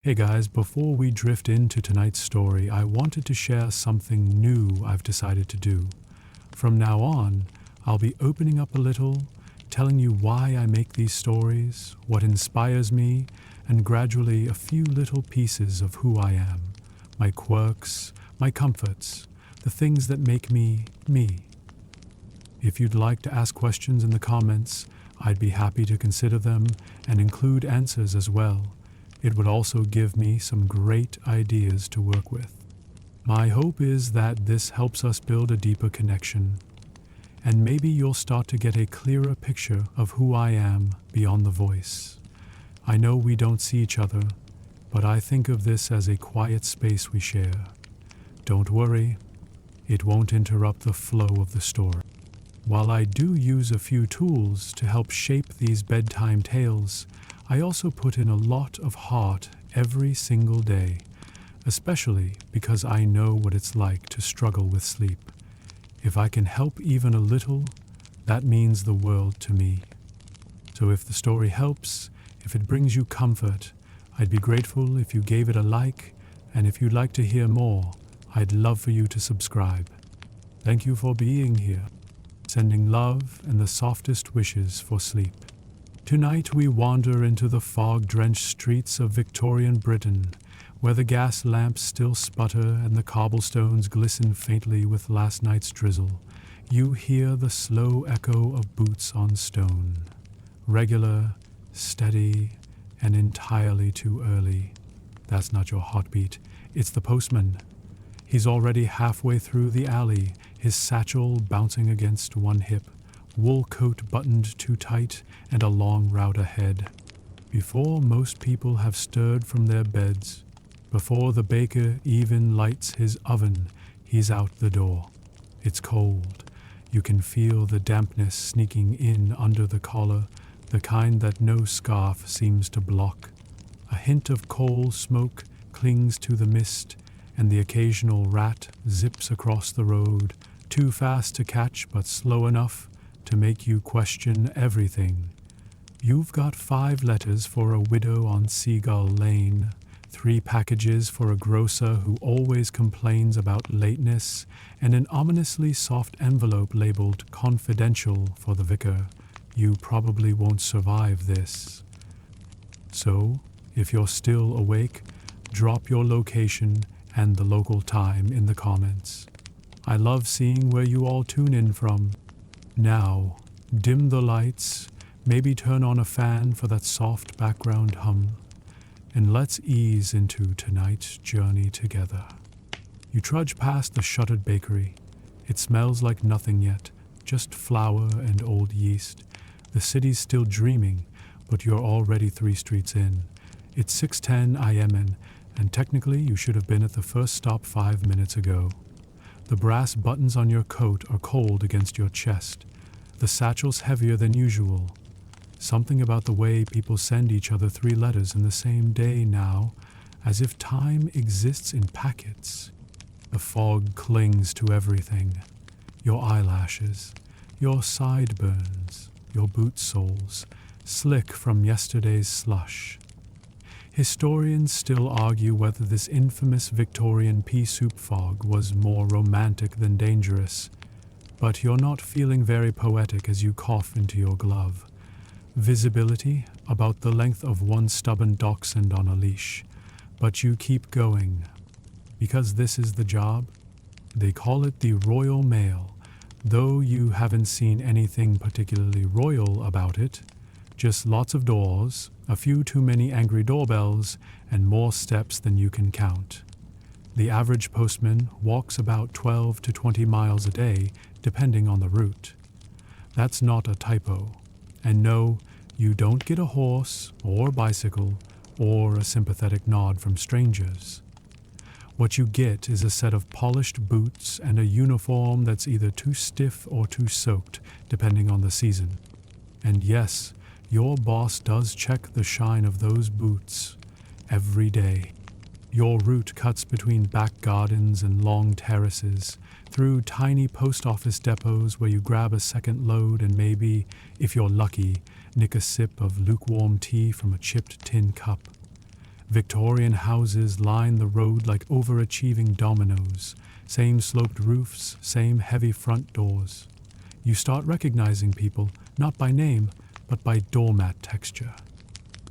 Hey guys, before we drift into tonight's story, I wanted to share something new I've decided to do. From now on, I'll be opening up a little, telling you why I make these stories, what inspires me, and gradually a few little pieces of who I am, my quirks, my comforts, the things that make me, me. If you'd like to ask questions in the comments, I'd be happy to consider them and include answers as well. It would also give me some great ideas to work with. My hope is that this helps us build a deeper connection, and maybe you'll start to get a clearer picture of who I am beyond the voice. I know we don't see each other, but I think of this as a quiet space we share. Don't worry, it won't interrupt the flow of the story. While I do use a few tools to help shape these bedtime tales, I also put in a lot of heart every single day, especially because I know what it's like to struggle with sleep. If I can help even a little, that means the world to me. So if the story helps, if it brings you comfort, I'd be grateful if you gave it a like, and if you'd like to hear more, I'd love for you to subscribe. Thank you for being here, sending love and the softest wishes for sleep. Tonight we wander into the fog-drenched streets of Victorian Britain, where the gas lamps still sputter and the cobblestones glisten faintly with last night's drizzle. You hear the slow echo of boots on stone. Regular, steady, and entirely too early. That's not your heartbeat, it's the postman. He's already halfway through the alley, his satchel bouncing against one hip, wool coat buttoned too tight, and a long route ahead. Before most people have stirred from their beds, before the baker even lights his oven, he's out the door. It's cold. You can feel the dampness sneaking in under the collar, the kind that no scarf seems to block. A hint of coal smoke clings to the mist, and the occasional rat zips across the road, too fast to catch but slow enough to make you question everything. You've got 5 letters for a widow on Seagull Lane, 3 packages for a grocer who always complains about lateness, and an ominously soft envelope labeled confidential for the vicar. You probably won't survive this. So, if you're still awake, drop your location and the local time in the comments. I love seeing where you all tune in from. Now, dim the lights, maybe turn on a fan for that soft background hum, and let's ease into tonight's journey together. You trudge past the shuttered bakery. It smells like nothing yet, just flour and old yeast. The city's still dreaming, but you're already 3 streets in. It's 6:10 IMN, and technically you should have been at the first stop 5 minutes ago. The brass buttons on your coat are cold against your chest. The satchel's heavier than usual. Something about the way people send each other 3 letters in the same day now, as if time exists in packets. The fog clings to everything. Your eyelashes, your sideburns, your boot soles, slick from yesterday's slush. Historians still argue whether this infamous Victorian pea soup fog was more romantic than dangerous, but you're not feeling very poetic as you cough into your glove. Visibility about the length of one stubborn dachshund on a leash, but you keep going. Because this is the job. They call it the Royal Mail, though you haven't seen anything particularly royal about it. Just lots of doors, a few too many angry doorbells, and more steps than you can count. The average postman walks about 12 to 20 miles a day, depending on the route. That's not a typo. And no, you don't get a horse or bicycle or a sympathetic nod from strangers. What you get is a set of polished boots and a uniform that's either too stiff or too soaked, depending on the season. And yes, your boss does check the shine of those boots every day. Your route cuts between back gardens and long terraces, through tiny post office depots where you grab a second load and maybe, if you're lucky, nick a sip of lukewarm tea from a chipped tin cup. Victorian houses line the road like overachieving dominoes. Same sloped roofs, same heavy front doors. You start recognizing people, not by name, but by doormat texture.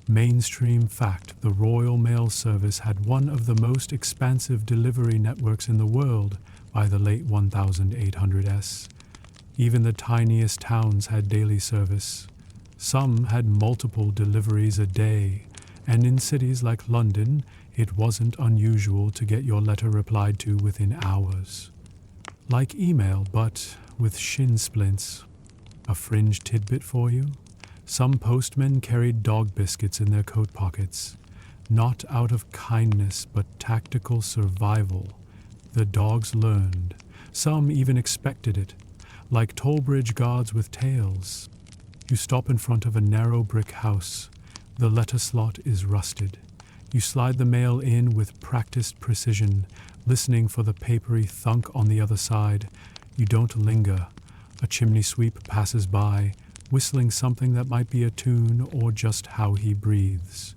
Mainstream fact, the Royal Mail Service had one of the most expansive delivery networks in the world by the late 1800s. Even the tiniest towns had daily service. Some had multiple deliveries a day, and in cities like London, it wasn't unusual to get your letter replied to within hours. Like email, but with shin splints. A fringe tidbit for you? Some postmen carried dog biscuits in their coat pockets, not out of kindness but tactical survival. The dogs learned. Some even expected it, like toll bridge guards with tails. You stop in front of a narrow brick house. The letter slot is rusted. You slide the mail in with practiced precision, listening for the papery thunk on the other side. You don't linger. A chimney sweep passes by, whistling something that might be a tune or just how he breathes.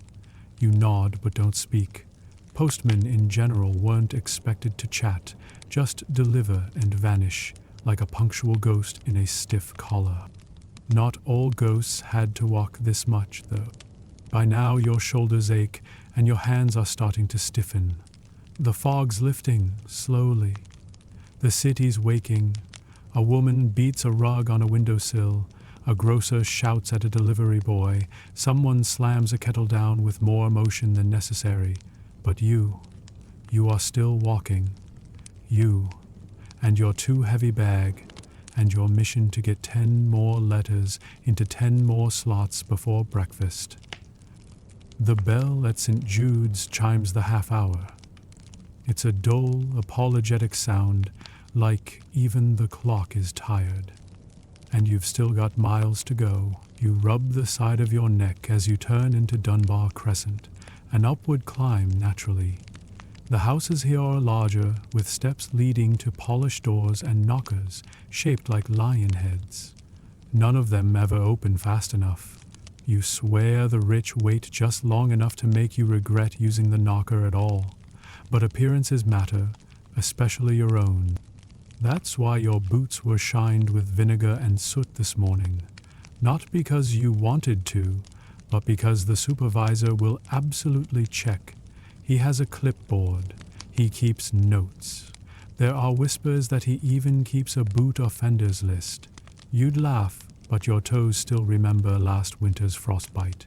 You nod but don't speak. Postmen in general weren't expected to chat, just deliver and vanish, like a punctual ghost in a stiff collar. Not all ghosts had to walk this much, though. By now your shoulders ache and your hands are starting to stiffen. The fog's lifting, slowly. The city's waking. A woman beats a rug on a windowsill. A grocer shouts at a delivery boy. Someone slams a kettle down with more emotion than necessary. But you are still walking. You, and your too heavy bag, and your mission to get 10 more letters into 10 more slots before breakfast. The bell at St. Jude's chimes the half hour. It's a dull, apologetic sound, like even the clock is tired. And you've still got miles to go. You rub the side of your neck as you turn into Dunbar Crescent, an upward climb naturally. The houses here are larger, with steps leading to polished doors and knockers shaped like lion heads. None of them ever open fast enough. You swear the rich wait just long enough to make you regret using the knocker at all. But appearances matter, especially your own. That's why your boots were shined with vinegar and soot this morning. Not because you wanted to, but because the supervisor will absolutely check. He has a clipboard. He keeps notes. There are whispers that he even keeps a boot offenders list. You'd laugh, but your toes still remember last winter's frostbite.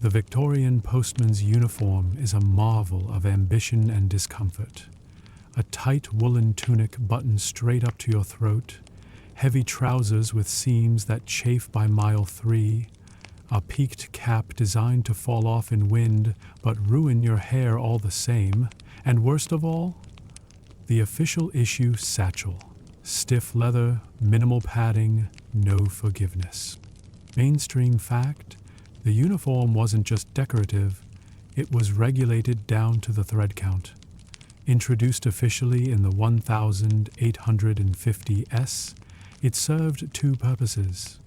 The Victorian postman's uniform is a marvel of ambition and discomfort. A tight woolen tunic buttoned straight up to your throat, heavy trousers with seams that chafe by mile 3, a peaked cap designed to fall off in wind but ruin your hair all the same, and worst of all, the official issue satchel. Stiff leather, minimal padding, no forgiveness. Mainstream fact, the uniform wasn't just decorative, it was regulated down to the thread count. Introduced officially in the 1850s, it served 2 purposes: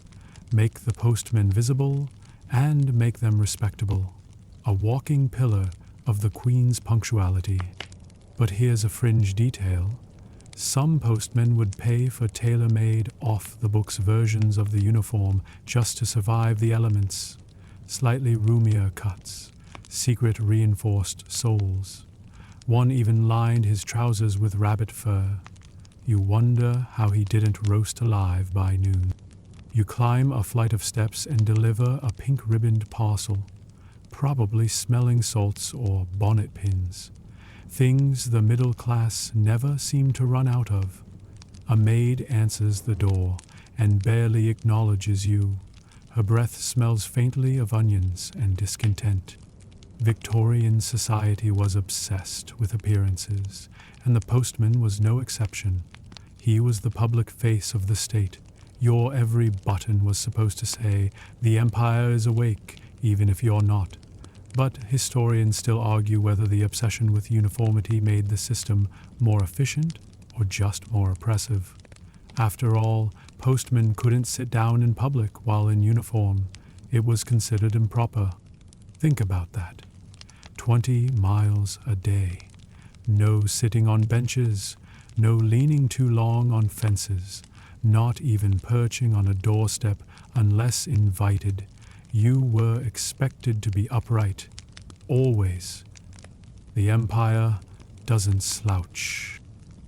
make the postmen visible and make them respectable, a walking pillar of the Queen's punctuality. But here's a fringe detail. Some postmen would pay for tailor-made, off-the-books versions of the uniform just to survive the elements. Slightly roomier cuts, secret reinforced soles. One even lined his trousers with rabbit fur. You wonder how he didn't roast alive by noon. You climb a flight of steps and deliver a pink-ribboned parcel, probably smelling salts or bonnet pins. Things the middle class never seem to run out of. A maid answers the door and barely acknowledges you. Her breath smells faintly of onions and discontent. Victorian society was obsessed with appearances, and the postman was no exception. He was the public face of the state. Your every button was supposed to say, "The empire is awake," even if you're not. But historians still argue whether the obsession with uniformity made the system more efficient or just more oppressive. After all, postmen couldn't sit down in public while in uniform. It was considered improper. Think about that. 20 miles a day. No sitting on benches, no leaning too long on fences, not even perching on a doorstep unless invited. You were expected to be upright, always. The empire doesn't slouch.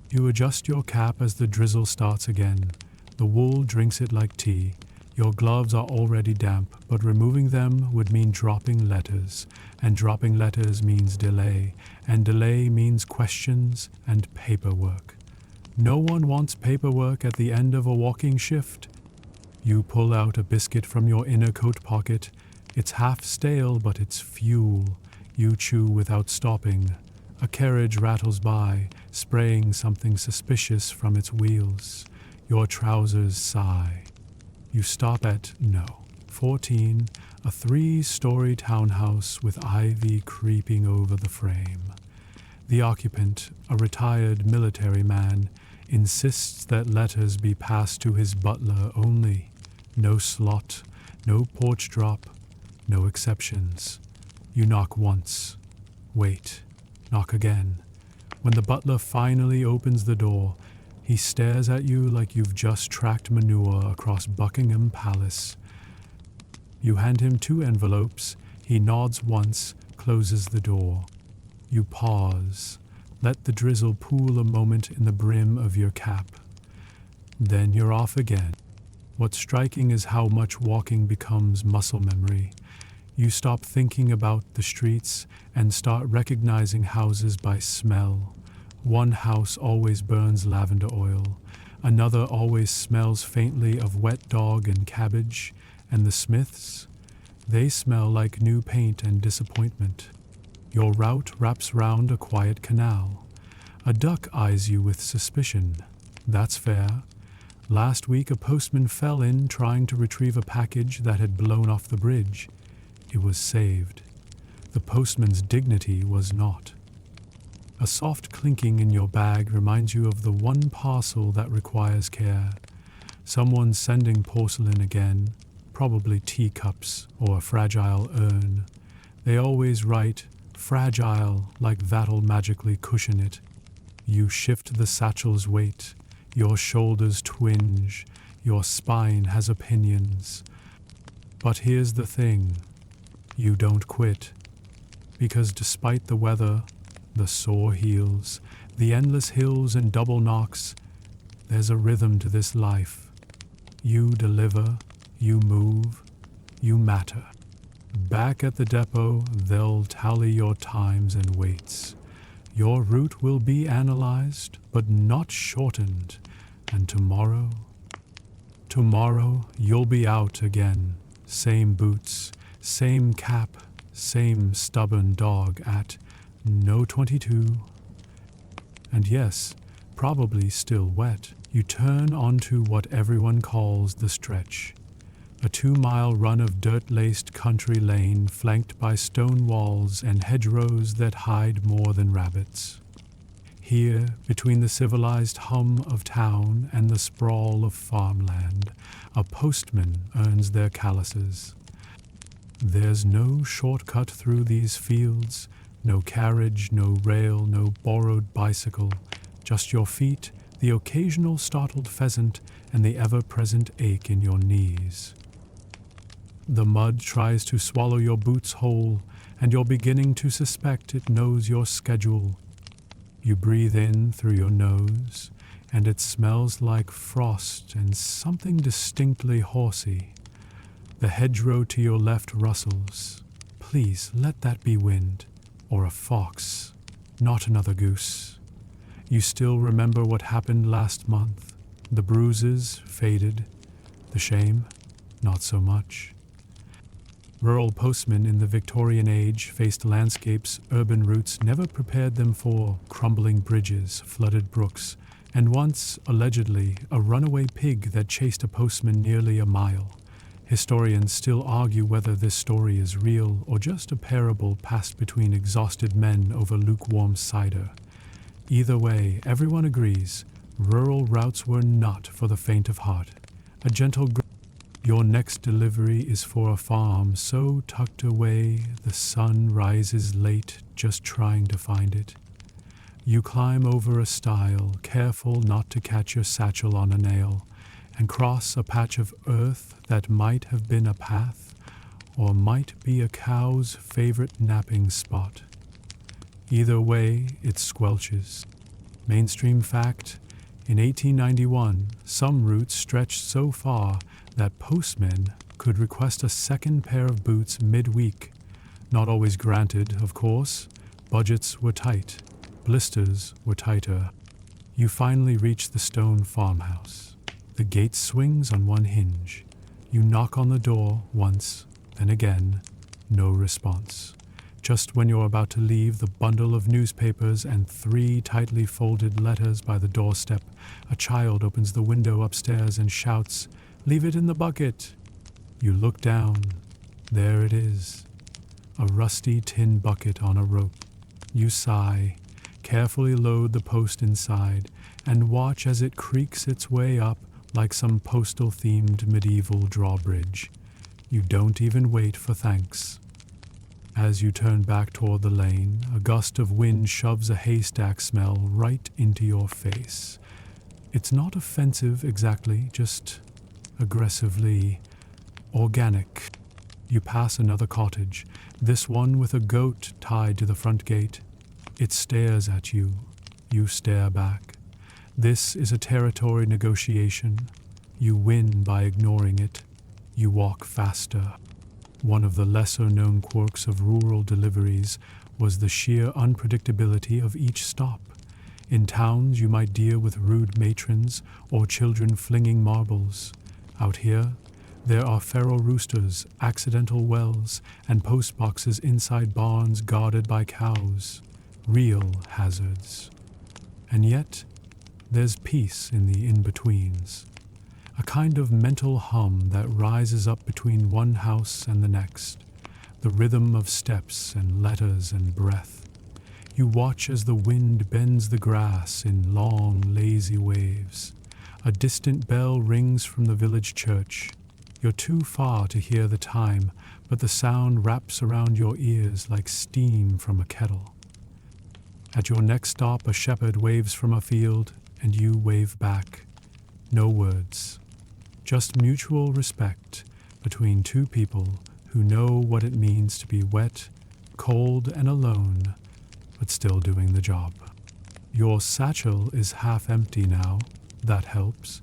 You adjust your cap as the drizzle starts again. The wool drinks it like tea. Your gloves are already damp, but removing them would mean dropping letters, and dropping letters means delay, and delay means questions and paperwork. No one wants paperwork at the end of a walking shift. You pull out a biscuit from your inner coat pocket. It's half stale, but it's fuel. You chew without stopping. A carriage rattles by, spraying something suspicious from its wheels. Your trousers sigh. You stop at, 14, a 3-story townhouse with ivy creeping over the frame. The occupant, a retired military man, insists that letters be passed to his butler only. No slot, no porch drop, no exceptions. You knock once. Wait. Knock again. When the butler finally opens the door, he stares at you like you've just tracked manure across Buckingham Palace. You hand him 2 envelopes. He nods once, closes the door. You pause. Let the drizzle pool a moment in the brim of your cap. Then you're off again. What's striking is how much walking becomes muscle memory. You stop thinking about the streets and start recognizing houses by smell. One house always burns lavender oil. Another always smells faintly of wet dog and cabbage. And the Smiths? They smell like new paint and disappointment. Your route wraps round a quiet canal. A duck eyes you with suspicion. That's fair. Last week a postman fell in trying to retrieve a package that had blown off the bridge. It was saved. The postman's dignity was not. A soft clinking in your bag reminds you of the one parcel that requires care. Someone's sending porcelain again, probably teacups or a fragile urn. They always write, fragile, like that'll magically cushion it. You shift the satchel's weight. Your shoulders twinge. Your spine has opinions. But here's the thing. You don't quit. Because despite the weather, the sore heels, the endless hills and double knocks, there's a rhythm to this life. You deliver, you move, you matter. Back at the depot, they'll tally your times and weights. Your route will be analyzed, but not shortened. And tomorrow you'll be out again. Same boots, same cap, same stubborn dog at no 22. And yes, probably still wet. You turn onto what everyone calls the stretch. A 2-mile run of dirt-laced country lane flanked by stone walls and hedgerows that hide more than rabbits. Here, between the civilized hum of town and the sprawl of farmland, a postman earns their calices. There's no shortcut through these fields, no carriage, no rail, no borrowed bicycle, just your feet, the occasional startled pheasant, and the ever-present ache in your knees. The mud tries to swallow your boots whole, and you're beginning to suspect it knows your schedule. You breathe in through your nose, and it smells like frost and something distinctly horsey. The hedgerow to your left rustles. Please, let that be wind, or a fox, not another goose. You still remember what happened last month. The bruises faded. The shame, not so much. Rural postmen in the Victorian age faced landscapes urban routes never prepared them for: crumbling bridges, flooded brooks, and once, allegedly, a runaway pig that chased a postman nearly a mile. Historians still argue whether this story is real or just a parable passed between exhausted men over lukewarm cider. Either way, everyone agrees, rural routes were not for the faint of heart. A gentle Your next delivery is for a farm so tucked away the sun rises late just trying to find it. You climb over a stile, careful not to catch your satchel on a nail, and cross a patch of earth that might have been a path or might be a cow's favorite napping spot. Either way, it squelches. Mainstream fact, in 1891, some routes stretched so far that postmen could request a second pair of boots midweek. Not always granted, of course. Budgets were tight. Blisters were tighter. You finally reach the stone farmhouse. The gate swings on one hinge. You knock on the door once, then again, no response. Just when you're about to leave the bundle of newspapers and 3 tightly folded letters by the doorstep, a child opens the window upstairs and shouts, "Leave it in the bucket." You look down. There it is. A rusty tin bucket on a rope. You sigh, carefully load the post inside, and watch as it creaks its way up like some postal-themed medieval drawbridge. You don't even wait for thanks. As you turn back toward the lane, a gust of wind shoves a haystack smell right into your face. It's not offensive exactly, just aggressively organic. You pass another cottage, this one with a goat tied to the front gate. It stares at you. You stare back. This is a territory negotiation. You win by ignoring it. You walk faster. One of the lesser-known quirks of rural deliveries was the sheer unpredictability of each stop. In towns, you might deal with rude matrons or children flinging marbles. Out here, there are feral roosters, accidental wells, and postboxes inside barns guarded by cows. Real hazards. And yet, there's peace in the in-betweens. A kind of mental hum that rises up between one house and the next, the rhythm of steps and letters and breath. You watch as the wind bends the grass in long, lazy waves. A distant bell rings from the village church. You're too far to hear the time, but the sound wraps around your ears like steam from a kettle. At your next stop, a shepherd waves from a field, and you wave back. No words. Just mutual respect between 2 people who know what it means to be wet, cold, and alone, but still doing the job. Your satchel is half empty now. That helps.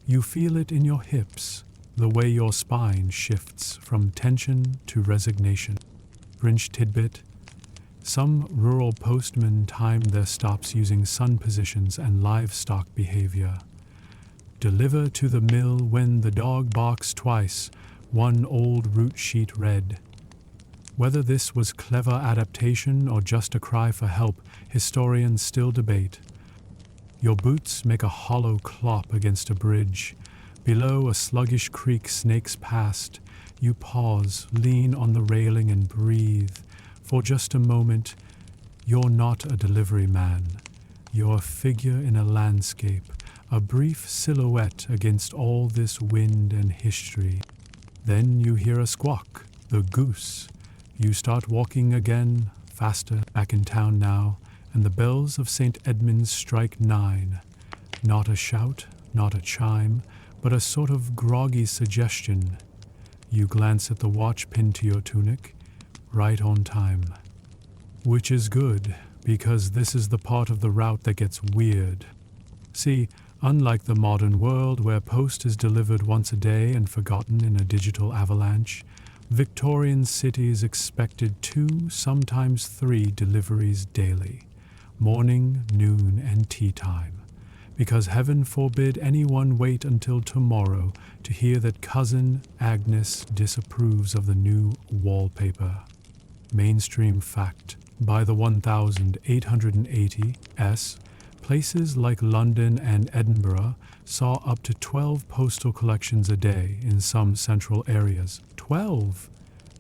You feel it in your hips, the way your spine shifts from tension to resignation. Fringe tidbit. Some rural postmen time their stops using sun positions and livestock behavior. Deliver to the mill when the dog barks twice, one old route sheet read. Whether this was clever adaptation or just a cry for help, historians still debate. Your boots make a hollow clop against a bridge. Below, a sluggish creek snakes past. You pause, lean on the railing and breathe. For just a moment, you're not a delivery man. You're a figure in a landscape, a brief silhouette against all this wind and history. Then you hear a squawk, the goose. You start walking again, faster, back in town now, and the bells of St. Edmund's strike 9. Not a shout, not a chime, but a sort of groggy suggestion. You glance at the watch pinned to your tunic, right on time. Which is good, because this is the part of the route that gets weird. See, unlike the modern world where post is delivered once a day and forgotten in a digital avalanche, Victorian cities expected 2, sometimes 3 deliveries daily, morning, noon, and tea time, because heaven forbid anyone wait until tomorrow to hear that cousin Agnes disapproves of the new wallpaper. Mainstream fact. By the 1880s, places like London and Edinburgh saw up to 12 postal collections a day in some central areas. 12!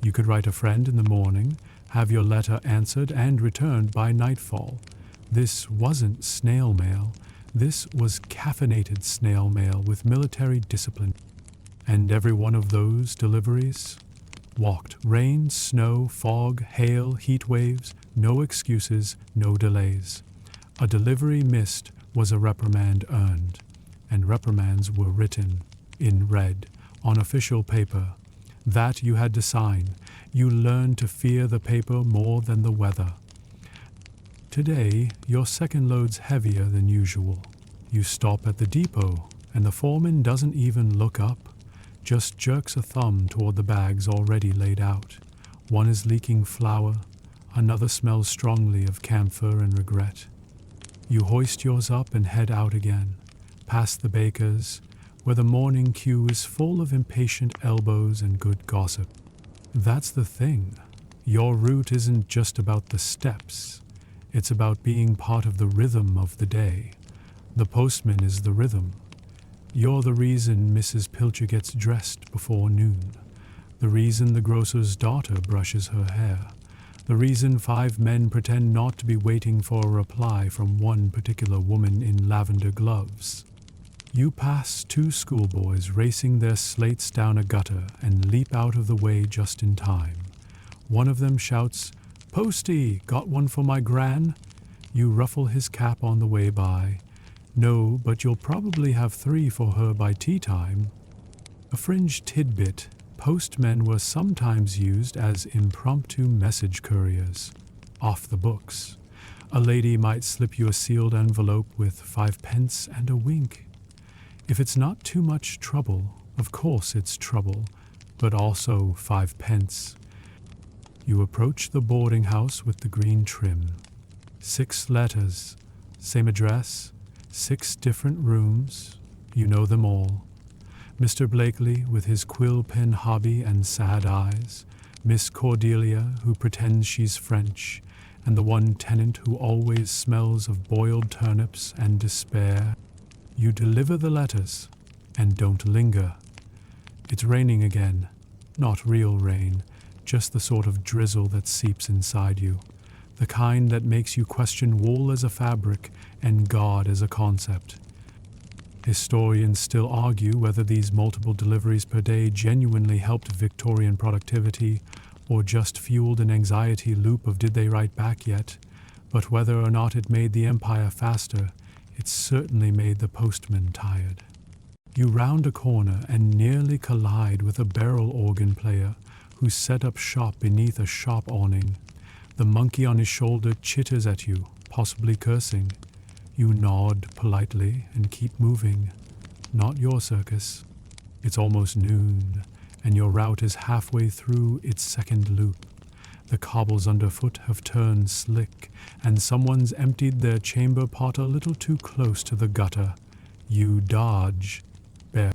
You could write a friend in the morning, have your letter answered and returned by nightfall. This wasn't snail mail. This was caffeinated snail mail with military discipline. And every one of those deliveries walked. Rain, snow, fog, hail, heat waves, no excuses, no delays. A delivery missed was a reprimand earned, and reprimands were written in red on official paper. That you had to sign. You learned to fear the paper more than the weather. Today, your second load's heavier than usual. You stop at the depot, and the foreman doesn't even look up, just jerks a thumb toward the bags already laid out. One is leaking flour, another smells strongly of camphor and regret. You hoist yours up and head out again, past the baker's, where the morning queue is full of impatient elbows and good gossip. That's the thing. Your route isn't just about the steps. It's about being part of the rhythm of the day. The postman is the rhythm. You're the reason Mrs. Pilcher gets dressed before noon. The reason the grocer's daughter brushes her hair. The reason 5 men pretend not to be waiting for a reply from one particular woman in lavender gloves. You pass 2 schoolboys racing their slates down a gutter and leap out of the way just in time. One of them shouts, "Posty, got one for my gran?" You ruffle his cap on the way by. "No, but you'll probably have 3 for her by tea time." A fringe tidbit, postmen were sometimes used as impromptu message couriers, off the books. A lady might slip you a sealed envelope with 5 pence and a wink. If it's not too much trouble, of course it's trouble, but also 5 pence. You approach the boarding house with the green trim. 6 letters, same address, 6 different rooms. You know them all. Mr. Blakely with his quill pen hobby and sad eyes, Miss Cordelia who pretends she's French, and the one tenant who always smells of boiled turnips and despair. You deliver the letters and don't linger. It's raining again. Not real rain, just the sort of drizzle that seeps inside you. The kind that makes you question wool as a fabric and God as a concept. Historians still argue whether these multiple deliveries per day genuinely helped Victorian productivity or just fueled an anxiety loop of did they write back yet. But whether or not it made the empire faster, it certainly made the postman tired. You round a corner and nearly collide with a barrel organ player who set up shop beneath a shop awning. The monkey on his shoulder chitters at you, possibly cursing. You nod politely and keep moving. Not your circus. It's almost noon, and your route is halfway through its second loop. The cobbles underfoot have turned slick, and someone's emptied their chamber pot a little too close to the gutter. You dodge. Bear.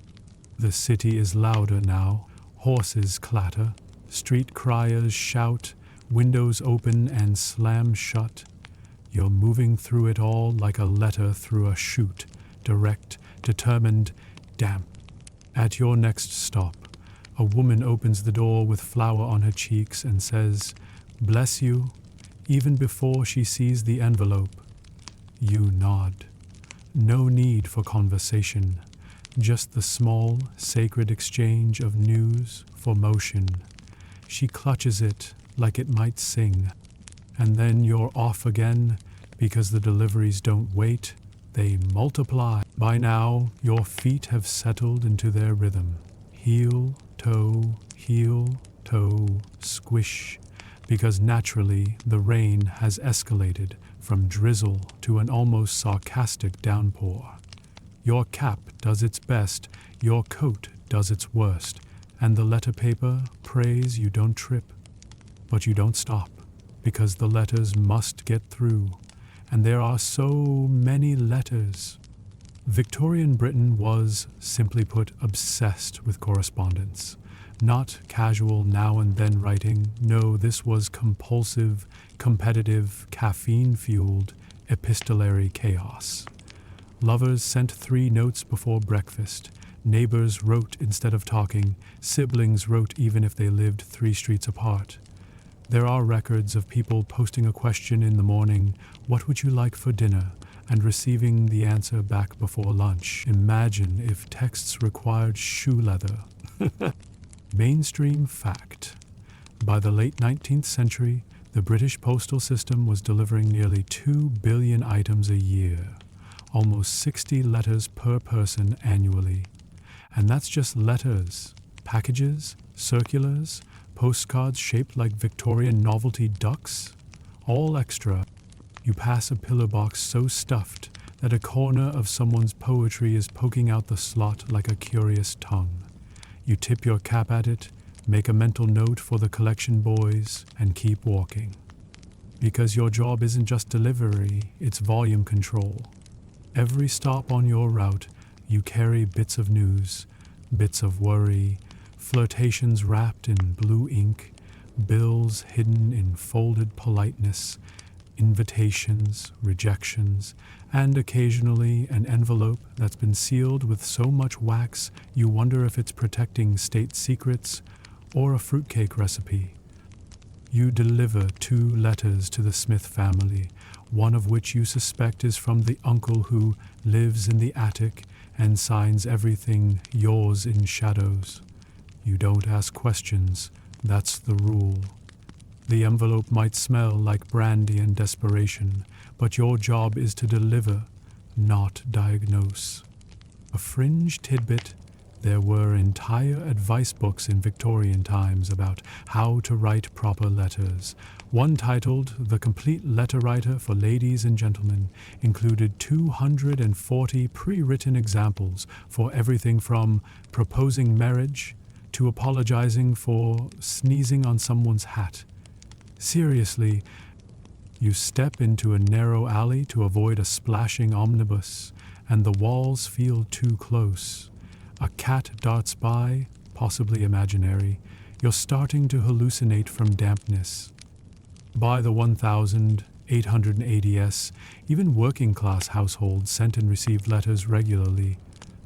The city is louder now. Horses clatter. Street criers shout. Windows open and slam shut. You're moving through it all like a letter through a chute, direct, determined, damp. At your next stop, a woman opens the door with flour on her cheeks and says, "Bless you," even before she sees the envelope. You nod. No need for conversation, just the small, sacred exchange of news for motion. She clutches it like it might sing. And then you're off again, because the deliveries don't wait, they multiply. By now, your feet have settled into their rhythm. Heel, toe, squish, because naturally the rain has escalated from drizzle to an almost sarcastic downpour. Your cap does its best, your coat does its worst, and the letter paper prays you don't trip. But you don't stop, because the letters must get through, and there are so many letters. Victorian Britain was, simply put, obsessed with correspondence. Not casual now and then writing, no, this was compulsive, competitive, caffeine-fueled, epistolary chaos. Lovers sent 3 notes before breakfast, neighbors wrote instead of talking, siblings wrote even if they lived 3 streets apart. There are records of people posting a question in the morning, "What would you like for dinner?" and receiving the answer back before lunch. Imagine if texts required shoe leather. Mainstream fact. By the late 19th century, the British postal system was delivering nearly 2 billion items a year, almost 60 letters per person annually. And that's just letters. Packages, circulars, postcards shaped like Victorian novelty ducks, all extra. You pass a pillar box so stuffed that a corner of someone's poetry is poking out the slot like a curious tongue. You tip your cap at it, make a mental note for the collection boys, and keep walking. Because your job isn't just delivery, it's volume control. Every stop on your route, you carry bits of news, bits of worry, flirtations wrapped in blue ink, bills hidden in folded politeness, invitations, rejections, and occasionally an envelope that's been sealed with so much wax you wonder if it's protecting state secrets or a fruitcake recipe. You deliver 2 letters to the Smith family, one of which you suspect is from the uncle who lives in the attic and signs everything yours in shadows. You don't ask questions, that's the rule. The envelope might smell like brandy and desperation, but your job is to deliver, not diagnose. A fringe tidbit: there were entire advice books in Victorian times about how to write proper letters. One titled The Complete Letter Writer for Ladies and Gentlemen included 240 pre-written examples for everything from proposing marriage to apologizing for sneezing on someone's hat. Seriously, you step into a narrow alley to avoid a splashing omnibus, and the walls feel too close. A cat darts by, possibly imaginary. You're starting to hallucinate from dampness. By the 1880s, even working-class households sent and received letters regularly.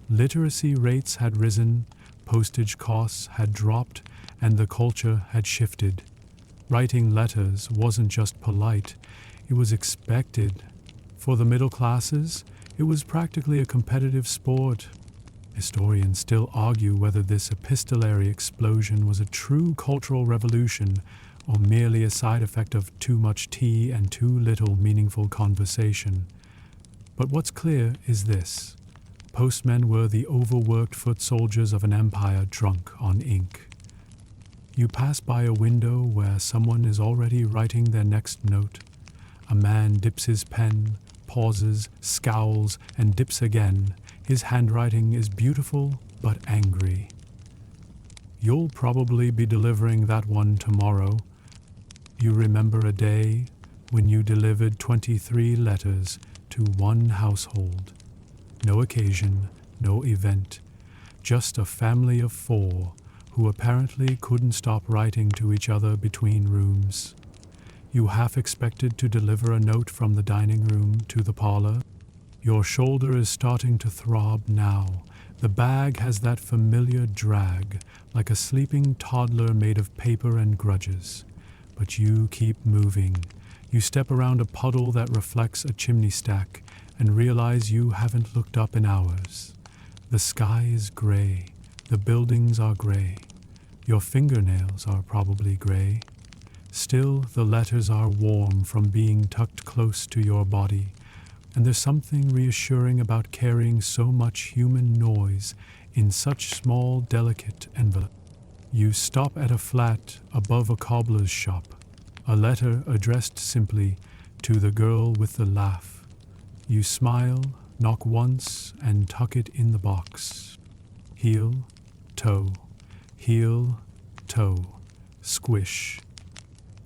Literacy rates had risen, postage costs had dropped, and the culture had shifted. Writing letters wasn't just polite, it was expected. For the middle classes, it was practically a competitive sport. Historians still argue whether this epistolary explosion was a true cultural revolution or merely a side effect of too much tea and too little meaningful conversation. But what's clear is this: postmen were the overworked foot soldiers of an empire drunk on ink. You pass by a window where someone is already writing their next note. A man dips his pen, pauses, scowls, and dips again. His handwriting is beautiful but angry. You'll probably be delivering that one tomorrow. You remember a day when you delivered 23 letters to one household. No occasion, no event, just a family of 4 who apparently couldn't stop writing to each other between rooms. You half expected to deliver a note from the dining room to the parlor. Your shoulder is starting to throb now. The bag has that familiar drag, like a sleeping toddler made of paper and grudges. But you keep moving. You step around a puddle that reflects a chimney stack and realize you haven't looked up in hours. The sky is gray. The buildings are gray. Your fingernails are probably gray. Still, the letters are warm from being tucked close to your body, and there's something reassuring about carrying so much human noise in such small, delicate envelope. You stop at a flat above a cobbler's shop, a letter addressed simply to the girl with the laugh. You smile, knock once, and tuck it in the box. Heel, toe, squish.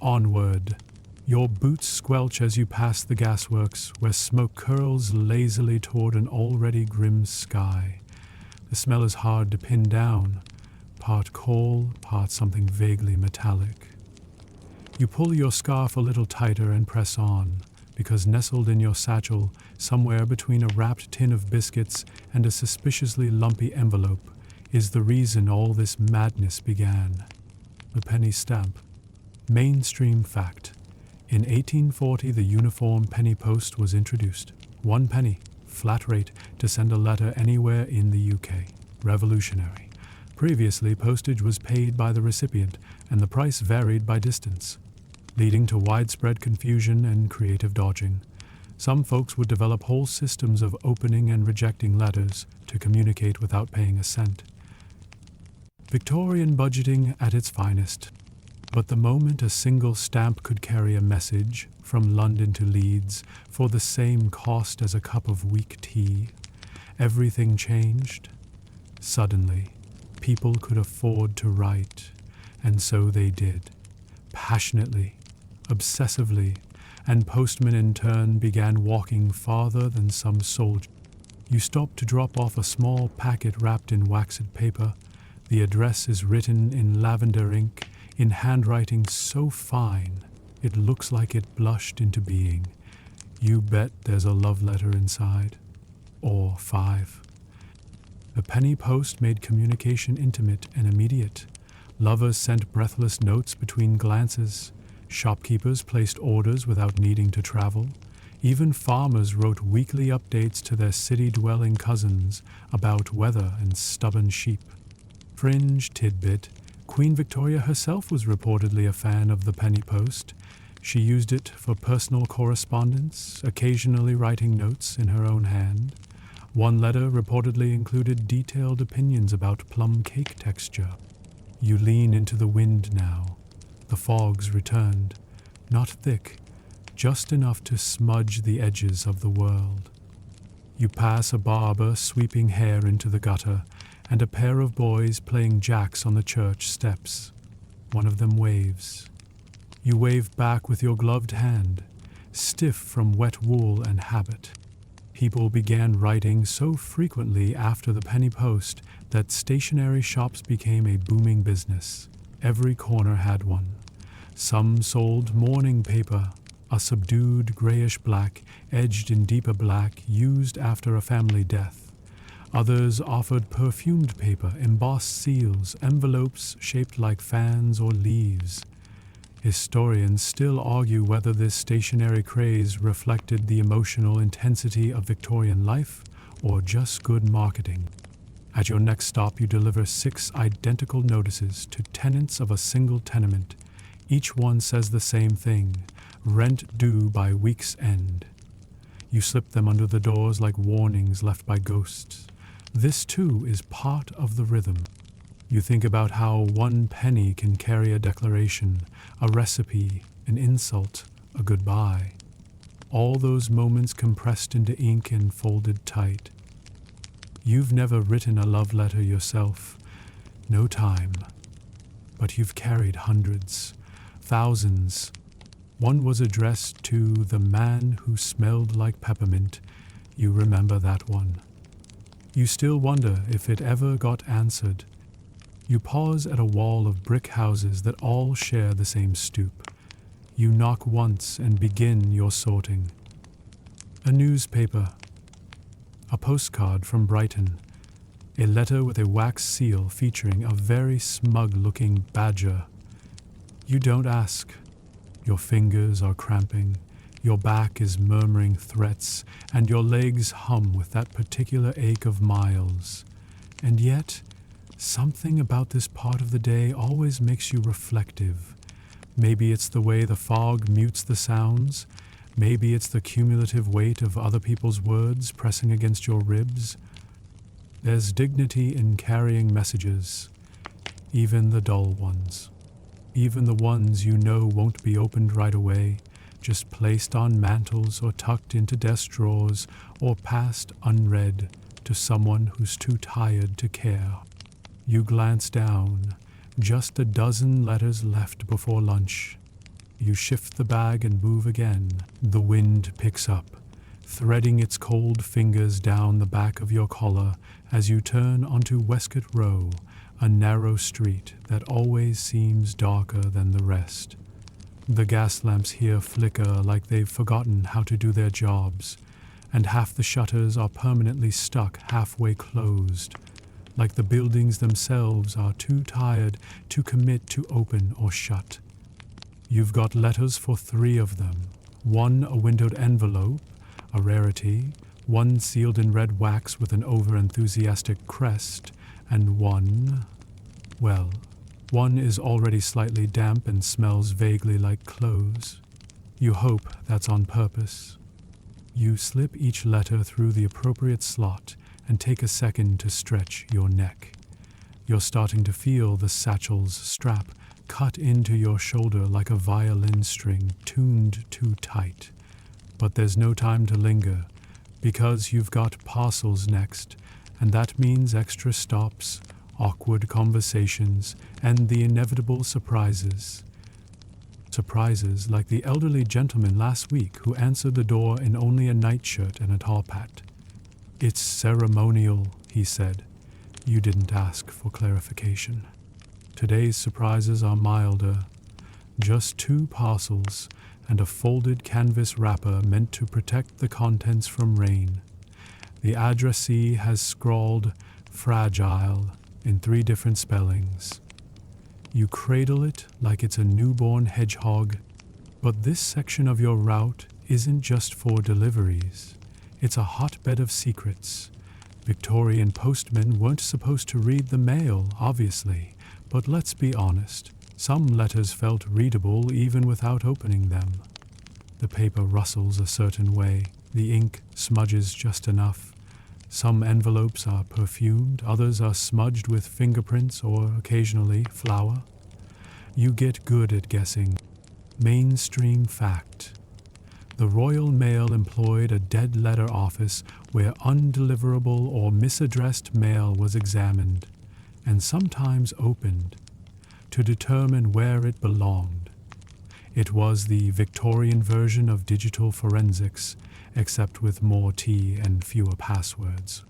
Onward. Your boots squelch as you pass the gasworks, where smoke curls lazily toward an already grim sky. The smell is hard to pin down, part coal, part something vaguely metallic. You pull your scarf a little tighter and press on, because nestled in your satchel, somewhere between a wrapped tin of biscuits and a suspiciously lumpy envelope, is the reason all this madness began. The penny stamp. Mainstream fact. In 1840, the uniform penny post was introduced. 1 penny, flat rate, to send a letter anywhere in the UK. Revolutionary. Previously, postage was paid by the recipient, and the price varied by distance, leading to widespread confusion and creative dodging. Some folks would develop whole systems of opening and rejecting letters to communicate without paying a cent. Victorian budgeting at its finest. But the moment a single stamp could carry a message from London to Leeds for the same cost as a cup of weak tea, everything changed. Suddenly, people could afford to write, and so they did, passionately, obsessively, and postmen in turn began walking farther than some soldier. You stop to drop off a small packet wrapped in waxed paper. The address is written in lavender ink, in handwriting so fine it looks like it blushed into being. You bet there's a love letter inside. Or 5. The penny post made communication intimate and immediate. Lovers sent breathless notes between glances. Shopkeepers placed orders without needing to travel. Even farmers wrote weekly updates to their city-dwelling cousins about weather and stubborn sheep. Fringe tidbit: Queen Victoria herself was reportedly a fan of the penny post. She used it for personal correspondence, occasionally writing notes in her own hand. One letter reportedly included detailed opinions about plum cake texture. You lean into the wind now. The fog's returned, not thick, just enough to smudge the edges of the world. You pass a barber sweeping hair into the gutter, and a pair of boys playing jacks on the church steps. One of them waves. You wave back with your gloved hand, stiff from wet wool and habit. People began writing so frequently after the penny post that stationery shops became a booming business. Every corner had one. Some sold mourning paper, a subdued grayish-black, edged in deeper black, used after a family death. Others offered perfumed paper, embossed seals, envelopes shaped like fans or leaves. Historians still argue whether this stationery craze reflected the emotional intensity of Victorian life or just good marketing. At your next stop, you deliver 6 identical notices to tenants of a single tenement. Each one says the same thing: rent due by week's end. You slip them under the doors like warnings left by ghosts. This, too, is part of the rhythm. You think about how 1 penny can carry a declaration, a recipe, an insult, a goodbye. All those moments compressed into ink and folded tight. You've never written a love letter yourself. No time. But you've carried hundreds, thousands. One was addressed to the man who smelled like peppermint. You remember that one. You still wonder if it ever got answered. You pause at a wall of brick houses that all share the same stoop. You knock once and begin your sorting. A newspaper. A postcard from Brighton. A letter with a wax seal featuring a very smug-looking badger. You don't ask. Your fingers are cramping. Your back is murmuring threats, and your legs hum with that particular ache of miles. And yet, something about this part of the day always makes you reflective. Maybe it's the way the fog mutes the sounds. Maybe it's the cumulative weight of other people's words pressing against your ribs. There's dignity in carrying messages, even the dull ones. Even the ones you know won't be opened right away, just placed on mantels or tucked into desk drawers or passed unread to someone who's too tired to care. You glance down, just a dozen letters left before lunch. You shift the bag and move again. The wind picks up, threading its cold fingers down the back of your collar as you turn onto Westcott Row, a narrow street that always seems darker than the rest. The gas lamps here flicker like they've forgotten how to do their jobs, and half the shutters are permanently stuck halfway closed, like the buildings themselves are too tired to commit to open or shut. You've got letters for 3 of them. 1 a windowed envelope, a rarity, 1 sealed in red wax with an over-enthusiastic crest, and 1 Well, one is already slightly damp and smells vaguely like clothes. You hope that's on purpose. You slip each letter through the appropriate slot and take a second to stretch your neck. You're starting to feel the satchel's strap cut into your shoulder like a violin string tuned too tight. But there's no time to linger, because you've got parcels next, and that means extra stops, awkward conversations, and the inevitable surprises. Surprises like the elderly gentleman last week who answered the door in only a nightshirt and a top hat. "It's ceremonial," he said. You didn't ask for clarification. Today's surprises are milder. Just 2 parcels and a folded canvas wrapper meant to protect the contents from rain. The addressee has scrawled "fragile" in 3 different spellings. You cradle it like it's a newborn hedgehog, but this section of your route isn't just for deliveries. It's a hotbed of secrets. Victorian postmen weren't supposed to read the mail, obviously, but let's be honest, some letters felt readable even without opening them. The paper rustles a certain way, the ink smudges just enough. Some envelopes are perfumed, others are smudged with fingerprints or occasionally flour. You get good at guessing. Mainstream fact. The Royal Mail employed a dead letter office where undeliverable or misaddressed mail was examined, and sometimes opened, to determine where it belonged. It was the Victorian version of digital forensics, except with more tea and fewer passwords.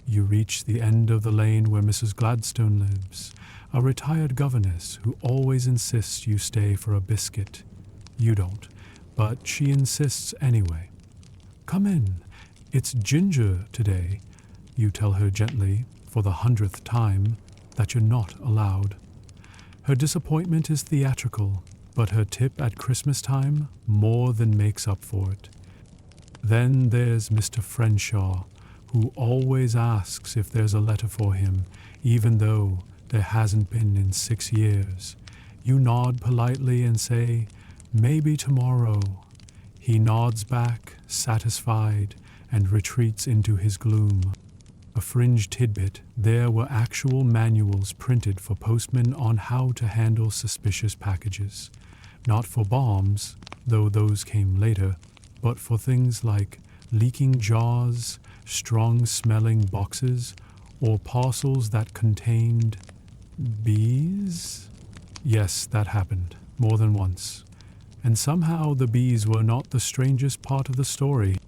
You reach the end of the lane where Mrs. Gladstone lives, a retired governess who always insists you stay for a biscuit. You don't, but she insists anyway. "Come in. It's ginger today," you tell her gently, for the 100th time, that you're not allowed. Her disappointment is theatrical, but her tip at Christmas time more than makes up for it. Then there's Mr. Frenshaw, who always asks if there's a letter for him, even though there hasn't been in 6 years. You nod politely and say, "Maybe tomorrow." He nods back, satisfied, and retreats into his gloom. A fringe tidbit, there were actual manuals printed for postmen on how to handle suspicious packages. Not for bombs, though those came later, but for things like leaking jars, strong-smelling boxes, or parcels that contained bees? Yes, that happened, more than once. And somehow the bees were not the strangest part of the story.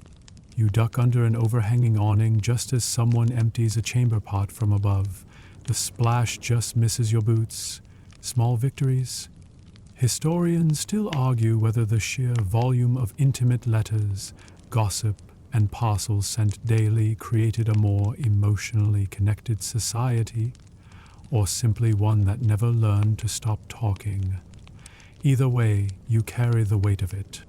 You duck under an overhanging awning just as someone empties a chamber pot from above. The splash just misses your boots. Small victories. Historians still argue whether the sheer volume of intimate letters, gossip, and parcels sent daily created a more emotionally connected society, or simply one that never learned to stop talking. Either way, you carry the weight of it.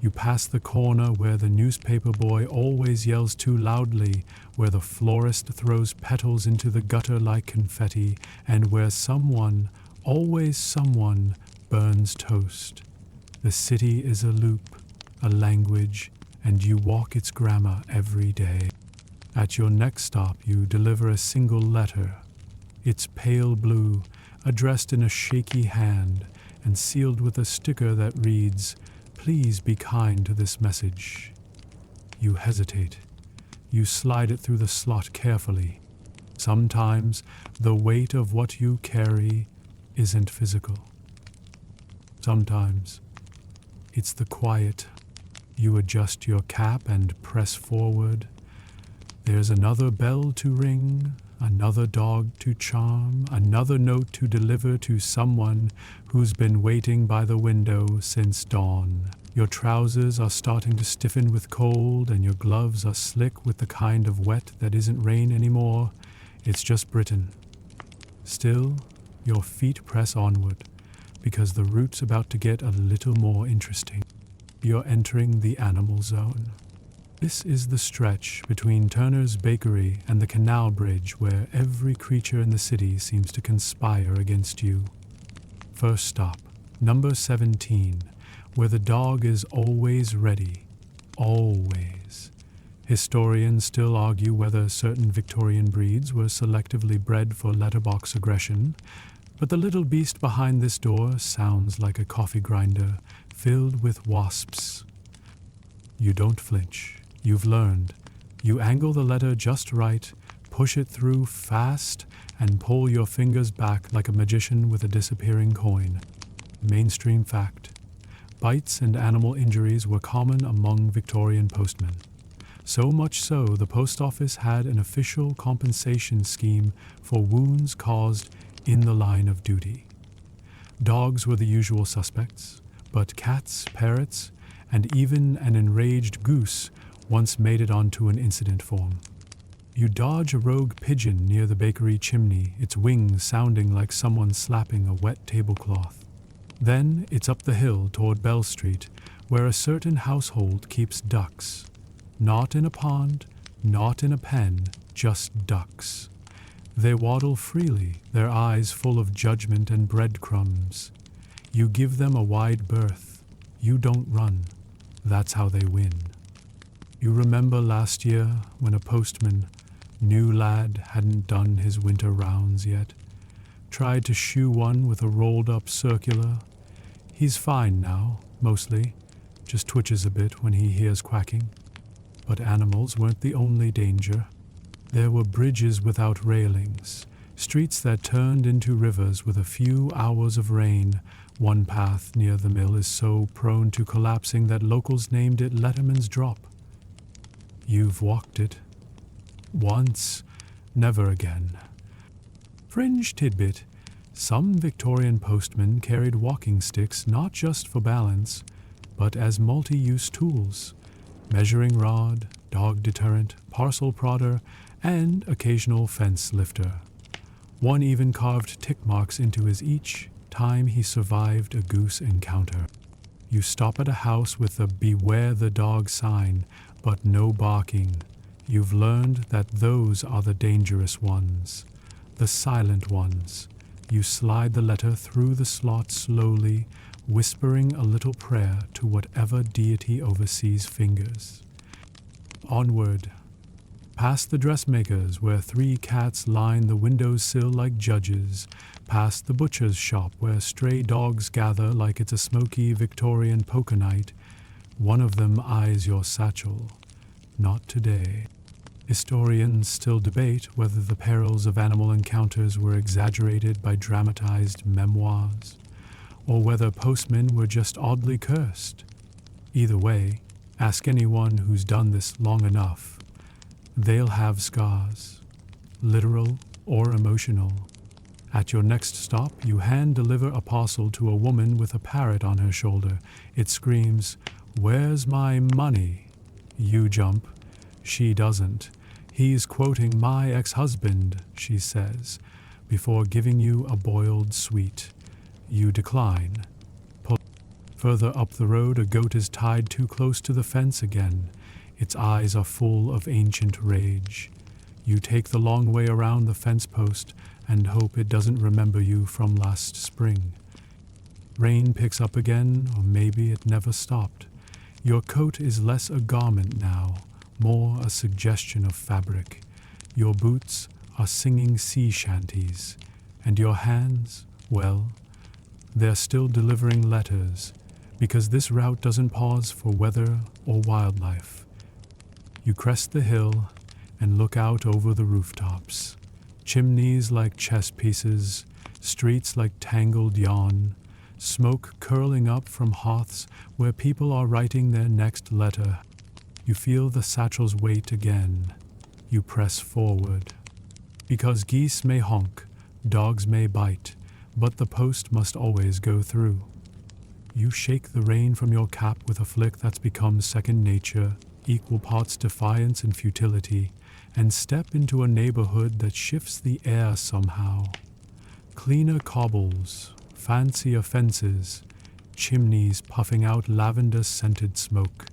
You pass the corner where the newspaper boy always yells too loudly, where the florist throws petals into the gutter like confetti, and where someone, always someone, burns toast. The city is a loop, a language, and you walk its grammar every day. At your next stop, you deliver a single letter. It's pale blue, addressed in a shaky hand, and sealed with a sticker that reads, "Please be kind to this message." You hesitate. You slide it through the slot carefully. Sometimes the weight of what you carry isn't physical. Sometimes it's the quiet. You adjust your cap and press forward. There's another bell to ring, another dog to charm, another note to deliver to someone who's been waiting by the window since dawn. Your trousers are starting to stiffen with cold, and your gloves are slick with the kind of wet that isn't rain anymore. It's just Britain. Still, your feet press onward, because the route's about to get a little more interesting. You're entering the animal zone. This is the stretch between Turner's Bakery and the canal bridge where every creature in the city seems to conspire against you. First stop, number 17, where the dog is always ready. Always. Historians still argue whether certain Victorian breeds were selectively bred for letterbox aggression, but the little beast behind this door sounds like a coffee grinder filled with wasps. You don't flinch. You've learned. You angle the letter just right, push it through fast, and pull your fingers back like a magician with a disappearing coin. Mainstream fact. Bites and animal injuries were common among Victorian postmen. So much so, the post office had an official compensation scheme for wounds caused in the line of duty. Dogs were the usual suspects, but cats, parrots, and even an enraged goose once made it onto an incident form. You dodge a rogue pigeon near the bakery chimney, its wings sounding like someone slapping a wet tablecloth. Then it's up the hill toward Bell Street, where a certain household keeps ducks. Not in a pond, not in a pen, just ducks. They waddle freely, their eyes full of judgment and breadcrumbs. You give them a wide berth. You don't run. That's how they win. You remember last year when a postman, new lad, hadn't done his winter rounds yet, tried to shoe one with a rolled-up circular. He's fine now, mostly, just twitches a bit when he hears quacking. But animals weren't the only danger. There were bridges without railings, streets that turned into rivers with a few hours of rain. One path near the mill is so prone to collapsing that locals named it Letterman's Drop. You've walked it. Once, never again. Fringe tidbit. Some Victorian postmen carried walking sticks not just for balance, but as multi-use tools. Measuring rod, dog deterrent, parcel prodder, and occasional fence lifter. One even carved tick marks into his each time he survived a goose encounter. You stop at a house with a "Beware the dog" sign, but no barking. You've learned that those are the dangerous ones, the silent ones. You slide the letter through the slot slowly, whispering a little prayer to whatever deity oversees fingers. Onward. Past the dressmakers where 3 cats line the windowsill like judges, past the butcher's shop where stray dogs gather like it's a smoky Victorian poker night. One of them eyes your satchel. Not today. Historians still debate whether the perils of animal encounters were exaggerated by dramatized memoirs, or whether postmen were just oddly cursed. Either way, ask anyone who's done this long enough. They'll have scars, literal or emotional. At your next stop, you hand-deliver a parcel to a woman with a parrot on her shoulder. It screams, "Where's my money?" You jump. She doesn't. "He's quoting my ex-husband," she says, before giving you a boiled sweet. You decline. Further up the road, a goat is tied too close to the fence again. Its eyes are full of ancient rage. You take the long way around the fence post and hope it doesn't remember you from last spring. Rain picks up again, or maybe it never stopped. Your coat is less a garment now, more a suggestion of fabric. Your boots are singing sea shanties, and your hands, well, they're still delivering letters, because this route doesn't pause for weather or wildlife. You crest the hill and look out over the rooftops. Chimneys like chess pieces, streets like tangled yarn, smoke curling up from hearths where people are writing their next letter. You feel the satchel's weight again. You press forward. Because geese may honk, dogs may bite, but the post must always go through. You shake the rain from your cap with a flick that's become second nature, equal parts defiance and futility, and step into a neighborhood that shifts the air somehow. Cleaner cobbles, fancier fences, chimneys puffing out lavender-scented smoke.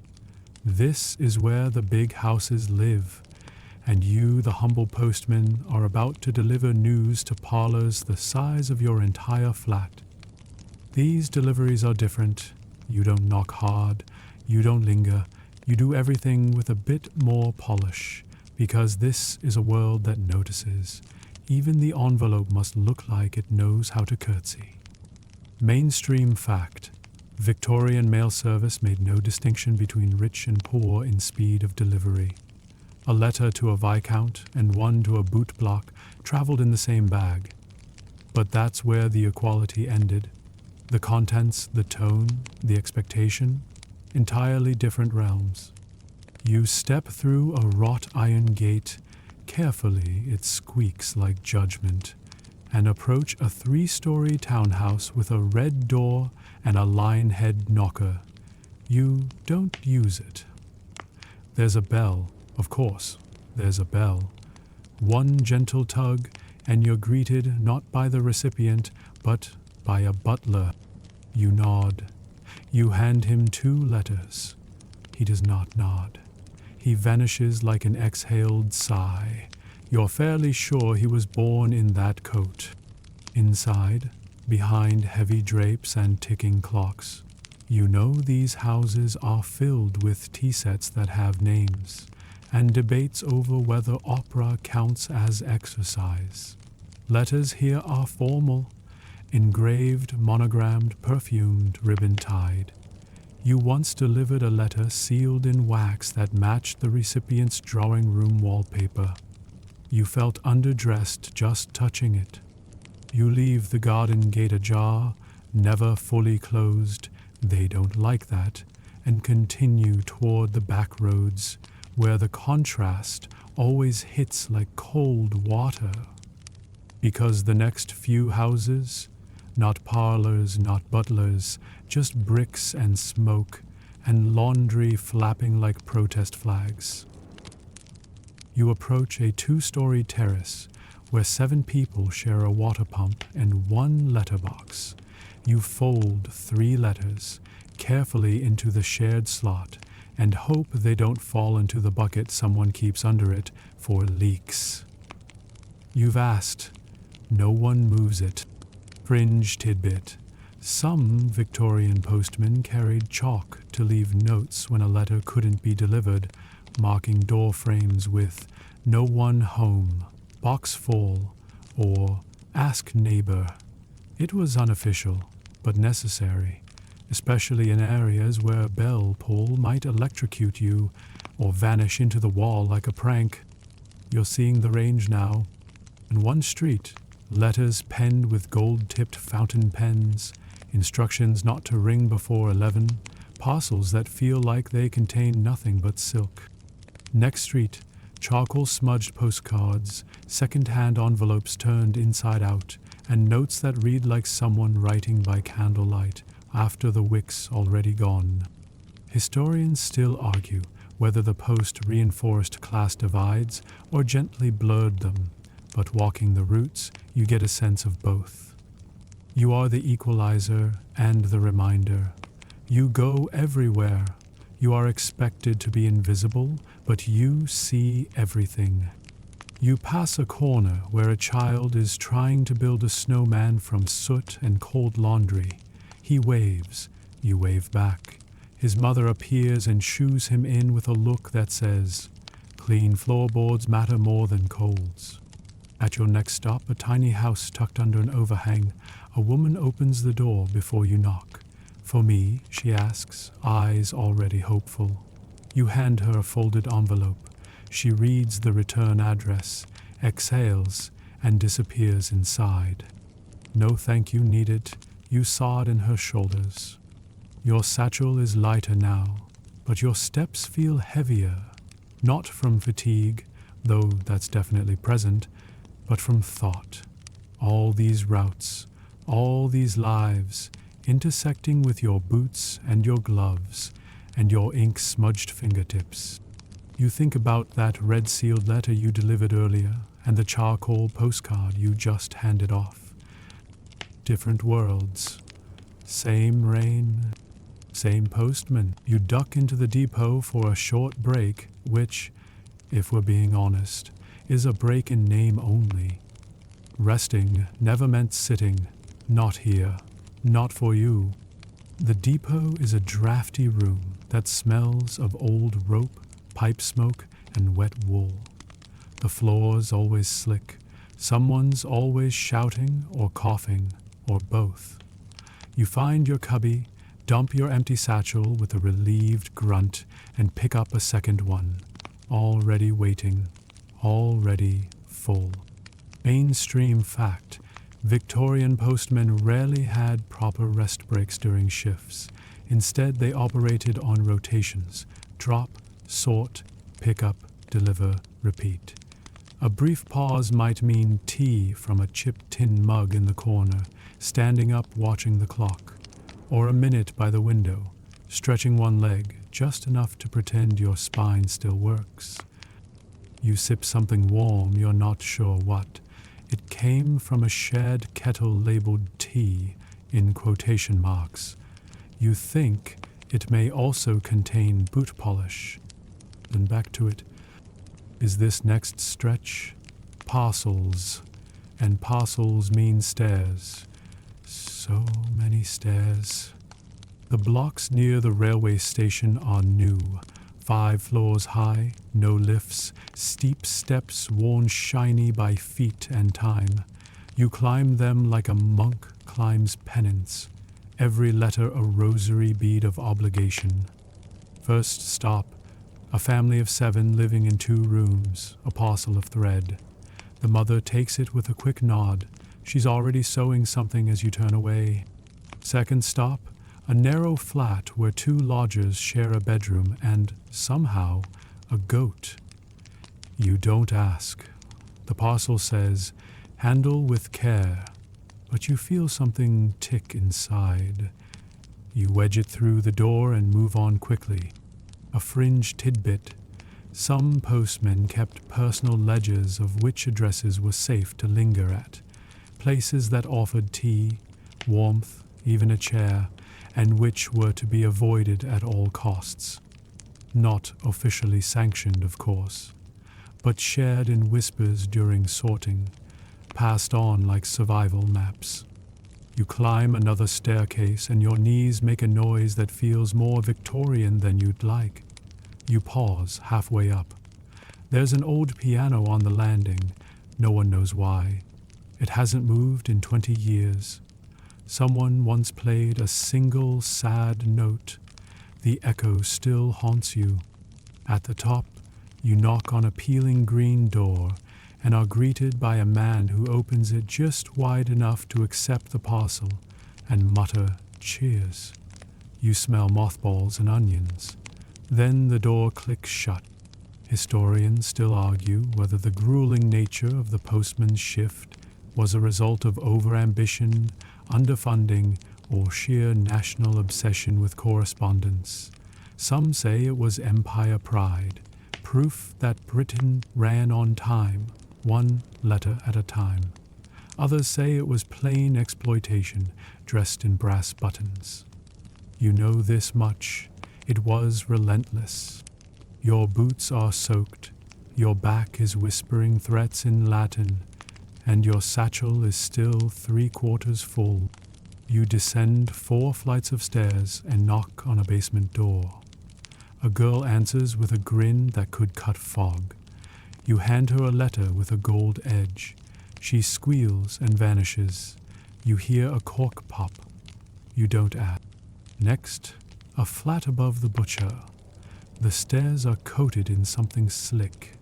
This is where the big houses live, and you, the humble postman, are about to deliver news to parlors the size of your entire flat. These deliveries are different. You don't knock hard, you don't linger, you do everything with a bit more polish, because this is a world that notices. Even the envelope must look like it knows how to curtsy. Mainstream fact: Victorian mail service made no distinction between rich and poor in speed of delivery. A letter to a viscount and one to a boot block traveled in the same bag. But that's where the equality ended. The contents, the tone, the expectation, entirely different realms. You step through a wrought iron gate, carefully it squeaks like judgment, and approach a 3-story townhouse with a red door and a lion-head knocker. You don't use it. There's a bell, of course, there's a bell. One gentle tug, and you're greeted not by the recipient, but by a butler. You nod. You hand him 2 letters. He does not nod. He vanishes like an exhaled sigh. You're fairly sure he was born in that coat. Inside, behind heavy drapes and ticking clocks, you know these houses are filled with tea sets that have names, and debates over whether opera counts as exercise. Letters here are formal, engraved, monogrammed, perfumed, ribbon-tied. You once delivered a letter sealed in wax that matched the recipient's drawing room wallpaper. You felt underdressed just touching it. You leave the garden gate ajar, never fully closed, they don't like that, and continue toward the back roads, where the contrast always hits like cold water. Because the next few houses, not parlors, not butlers, just bricks and smoke, and laundry flapping like protest flags. You approach a 2-story terrace where 7 people share a water pump and 1 letterbox. You fold 3 letters carefully into the shared slot and hope they don't fall into the bucket someone keeps under it for leaks. You've asked. No one moves it. Fringe tidbit. Some Victorian postmen carried chalk to leave notes when a letter couldn't be delivered, marking door frames with "No one home," "Box full," or "Ask neighbor." It was unofficial, but necessary, especially in areas where a bell pull might electrocute you or vanish into the wall like a prank. You're seeing the range now. In one street, letters penned with gold-tipped fountain pens, instructions not to ring before 11, parcels that feel like they contain nothing but silk. Next street, charcoal-smudged postcards, second-hand envelopes turned inside out, and notes that read like someone writing by candlelight after the wick's already gone. Historians still argue whether the post reinforced class divides or gently blurred them, but walking the routes, you get a sense of both. You are the equalizer and the reminder. You go everywhere. You are expected to be invisible, but you see everything. You pass a corner where a child is trying to build a snowman from soot and cold laundry. He waves. You wave back. His mother appears and shoos him in with a look that says, "Clean floorboards matter more than colds." At your next stop, a tiny house tucked under an overhang, a woman opens the door before you knock. "For me?" she asks, eyes already hopeful. You hand her a folded envelope. She reads the return address, exhales, and disappears inside. No thank you needed. You saw it in her shoulders. Your satchel is lighter now, but your steps feel heavier, not from fatigue, though that's definitely present, but from thought. All these routes, all these lives, intersecting with your boots and your gloves and your ink-smudged fingertips. You think about that red-sealed letter you delivered earlier and the charcoal postcard you just handed off. Different worlds. Same rain, Same postman. You duck into the depot for a short break, which, if we're being honest, is a break in name only. Resting never meant sitting. Not here. Not for you. The depot is a drafty room that smells of old rope, pipe smoke, and wet wool. The floor's always slick. Someone's always shouting or coughing, or both. You find your cubby, dump your empty satchel with a relieved grunt, and pick up a second one, already waiting, already full. Mainstream fact: Victorian postmen rarely had proper rest breaks during shifts. Instead, they operated on rotations: drop, sort, pick up, deliver, repeat. A brief pause might mean tea from a chipped tin mug in the corner, standing up watching the clock, or a minute by the window, stretching one leg just enough to pretend your spine still works. You sip something warm, you're not sure what. It came from a shared kettle labeled tea in quotation marks. You think it may also contain boot polish. Then back to it. Is this next stretch? Parcels. And parcels mean stairs. So many stairs. The blocks near the railway station are new. 5 floors high, no lifts, steep steps worn shiny by feet and time. You climb them like a monk climbs penance, every letter a rosary bead of obligation. First stop, a family of 7 living in 2 rooms, a parcel of thread. The mother takes it with a quick nod. She's already sewing something as you turn away. Second stop, a narrow flat where 2 lodgers share a bedroom and, somehow, a goat. You don't ask. The parcel says, handle with care, but you feel something tick inside. You wedge it through the door and move on quickly. A fringe tidbit. Some postmen kept personal ledgers of which addresses were safe to linger at, places that offered tea, warmth, even a chair, and which were to be avoided at all costs. Not officially sanctioned, of course, but shared in whispers during sorting, passed on like survival maps. You climb another staircase and your knees make a noise that feels more Victorian than you'd like. You pause halfway up. There's an old piano on the landing. No one knows why. It hasn't moved in 20 years. Someone once played a single sad note. The echo still haunts you. At the top, you knock on a peeling green door and are greeted by a man who opens it just wide enough to accept the parcel and mutter, "Cheers." You smell mothballs and onions. Then the door clicks shut. Historians still argue whether the grueling nature of the postman's shift was a result of overambition, underfunding, or sheer national obsession with correspondence. Some say it was empire pride, proof that Britain ran on time, one letter at a time. Others say it was plain exploitation, dressed in brass buttons. You know this much: it was relentless. Your boots are soaked, your back is whispering threats in Latin, and your satchel is still 3/4 full. You descend 4 flights of stairs and knock on a basement door. A girl answers with a grin that could cut fog. You hand her a letter with a gold edge. She squeals and vanishes. You hear a cork pop. You don't ask. Next, a flat above the butcher. The stairs are coated in something slick.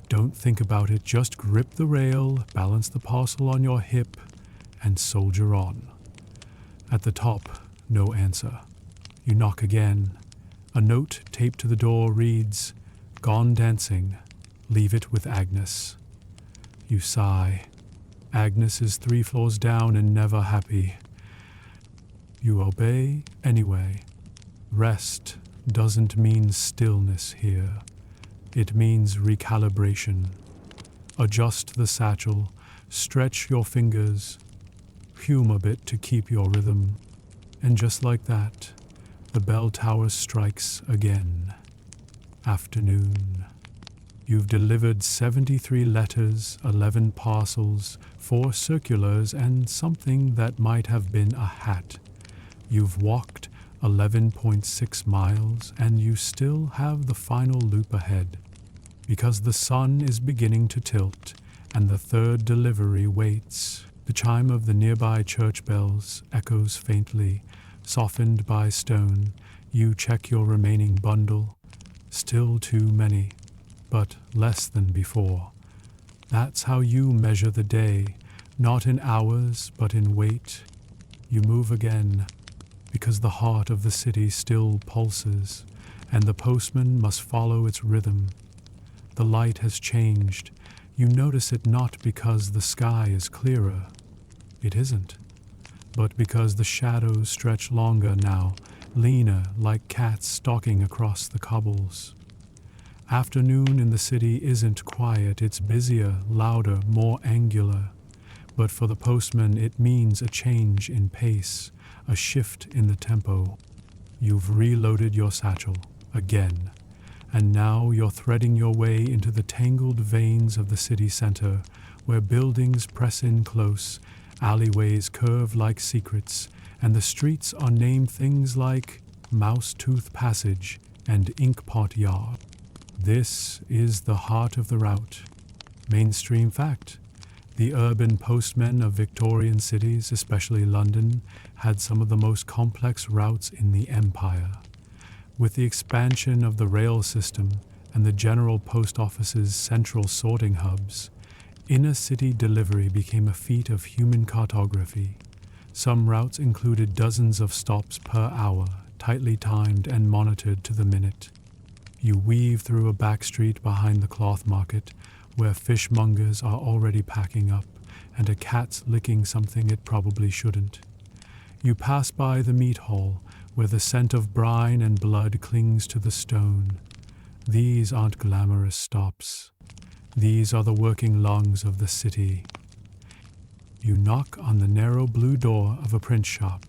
Don't think about it, just grip the rail, balance the parcel on your hip, and soldier on. At the top, no answer. You knock again. A note taped to the door reads, "Gone dancing. Leave it with Agnes." You sigh. Agnes is 3 floors down and never happy. You obey anyway. Rest doesn't mean stillness here. It means recalibration. Adjust the satchel, stretch your fingers, fume a bit to keep your rhythm. And just like that, The bell tower strikes again. Afternoon. You've delivered 73 letters, 11 parcels, 4 circulars, and something that might have been a hat. You've walked 11.6 miles, and you still have the final loop ahead, because the sun is beginning to tilt, and the third delivery waits. The chime of the nearby church bells echoes faintly, softened by stone. You check your remaining bundle. Still too many, but less than before. That's how you measure the day, not in hours, but in weight. You move again, because the heart of the city still pulses, and the postman must follow its rhythm. The light has changed. You notice it not because the sky is clearer. It isn't. But because the shadows stretch longer now, leaner like cats stalking across the cobbles. Afternoon in the city isn't quiet, it's busier, louder, more angular. But for the postman it means a change in pace, a shift in the tempo. You've reloaded your satchel, again. And now you're threading your way into the tangled veins of the city center, where buildings press in close, alleyways curve like secrets, and the streets are named things like Mouse Tooth Passage and Inkpot Yard. This is the heart of the route. Mainstream fact. The urban postmen of Victorian cities, especially London, had some of the most complex routes in the empire. With the expansion of the rail system and the General Post Office's central sorting hubs, inner-city delivery became a feat of human cartography. Some routes included dozens of stops per hour, tightly timed and monitored to the minute. You weave through a back street behind the cloth market, where fishmongers are already packing up, and a cat's licking something it probably shouldn't. You pass by the meat hall, where the scent of brine and blood clings to the stone. These aren't glamorous stops. These are the working lungs of the city. You knock on the narrow blue door of a print shop.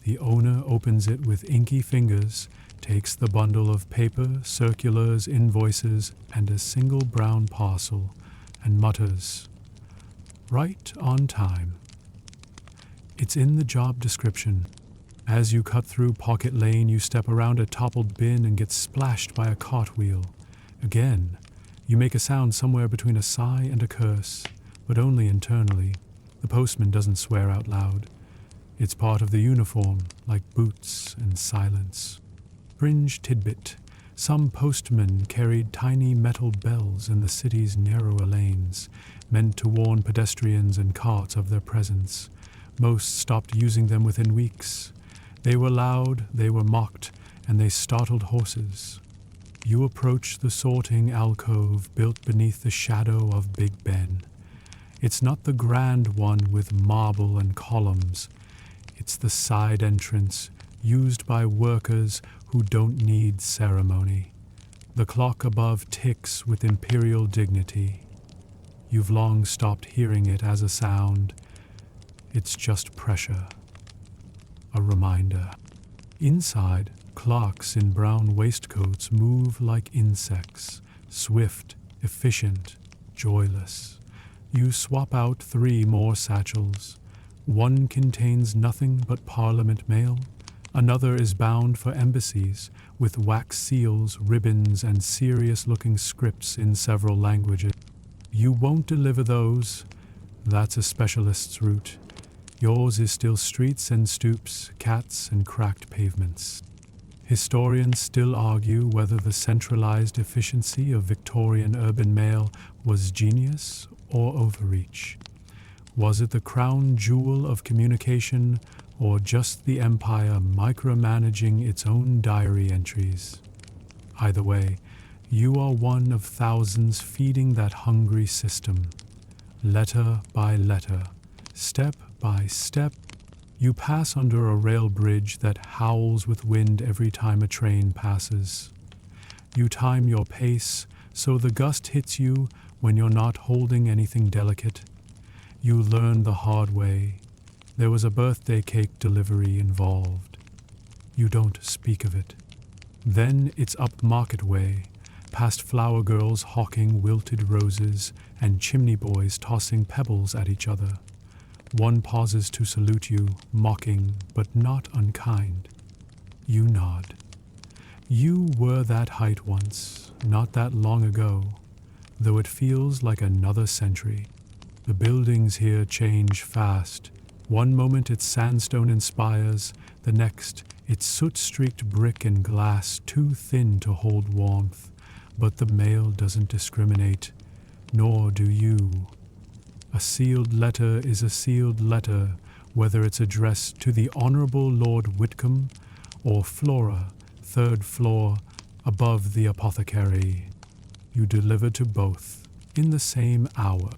The owner opens it with inky fingers, takes the bundle of paper, circulars, invoices, and a single brown parcel, and mutters, "Right on time." It's in the job description. As you cut through Pocket Lane, you step around a toppled bin and get splashed by a cartwheel. Again, you make a sound somewhere between a sigh and a curse, but only internally. The postman doesn't swear out loud. It's part of the uniform, like boots and silence. Fringe tidbit. Some postmen carried tiny metal bells in the city's narrower lanes, meant to warn pedestrians and carts of their presence. Most stopped using them within weeks. They were loud, they were mocked, and they startled horses. You approach the sorting alcove built beneath the shadow of Big Ben. It's not the grand one with marble and columns. It's the side entrance, used by workers who don't need ceremony. The clock above ticks with imperial dignity. You've long stopped hearing it as a sound. It's just pressure. A reminder. Inside, clerks in brown waistcoats move like insects, swift, efficient, joyless. You swap out 3 more satchels. One contains nothing but Parliament mail. Another is bound for embassies, with wax seals, ribbons, and serious-looking scripts in several languages. You won't deliver those. That's a specialist's route. Yours is still streets and stoops, cats and cracked pavements. Historians still argue whether the centralized efficiency of Victorian urban mail was genius or overreach. Was it the crown jewel of communication, or just the empire micromanaging its own diary entries? Either way, you are one of thousands feeding that hungry system. Letter by letter, step by step, you pass under a rail bridge that howls with wind every time a train passes. You time your pace so the gust hits you when you're not holding anything delicate. You learn the hard way. There was a birthday cake delivery involved. You don't speak of it. Then it's up Market Way, past flower girls hawking wilted roses and chimney boys tossing pebbles at each other. One pauses to salute you, mocking but not unkind. You nod. You were that height once, not that long ago, though it feels like another century. The buildings here change fast. One moment it's sandstone and spires, the next it's soot-streaked brick and glass too thin to hold warmth. But the mail doesn't discriminate, nor do you. A sealed letter is a sealed letter, whether it's addressed to the Honourable Lord Whitcomb or Flora, 3rd floor, above the apothecary. You deliver to both, in the same hour.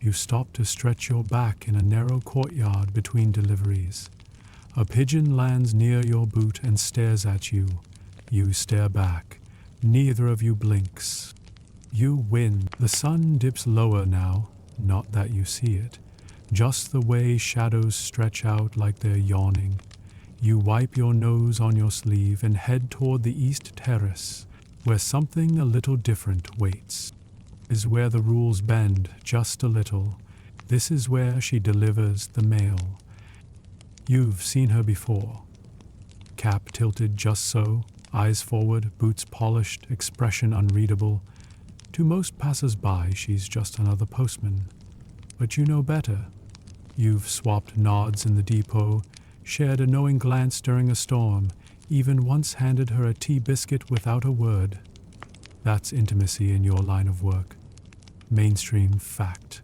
You stop to stretch your back in a narrow courtyard between deliveries. A pigeon lands near your boot and stares at you. You stare back. Neither of you blinks. You win. The sun dips lower now, not that you see it, just the way shadows stretch out like they're yawning. You wipe your nose on your sleeve and head toward the east terrace, where something a little different waits. Is where the rules bend just a little. This is where she delivers the mail. You've seen her before. Cap tilted just so, eyes forward, boots polished, expression unreadable. To most passers-by, she's just another postman. But you know better. You've swapped nods in the depot, shared a knowing glance during a storm, even once handed her a tea biscuit without a word. That's intimacy in your line of work. Mainstream fact.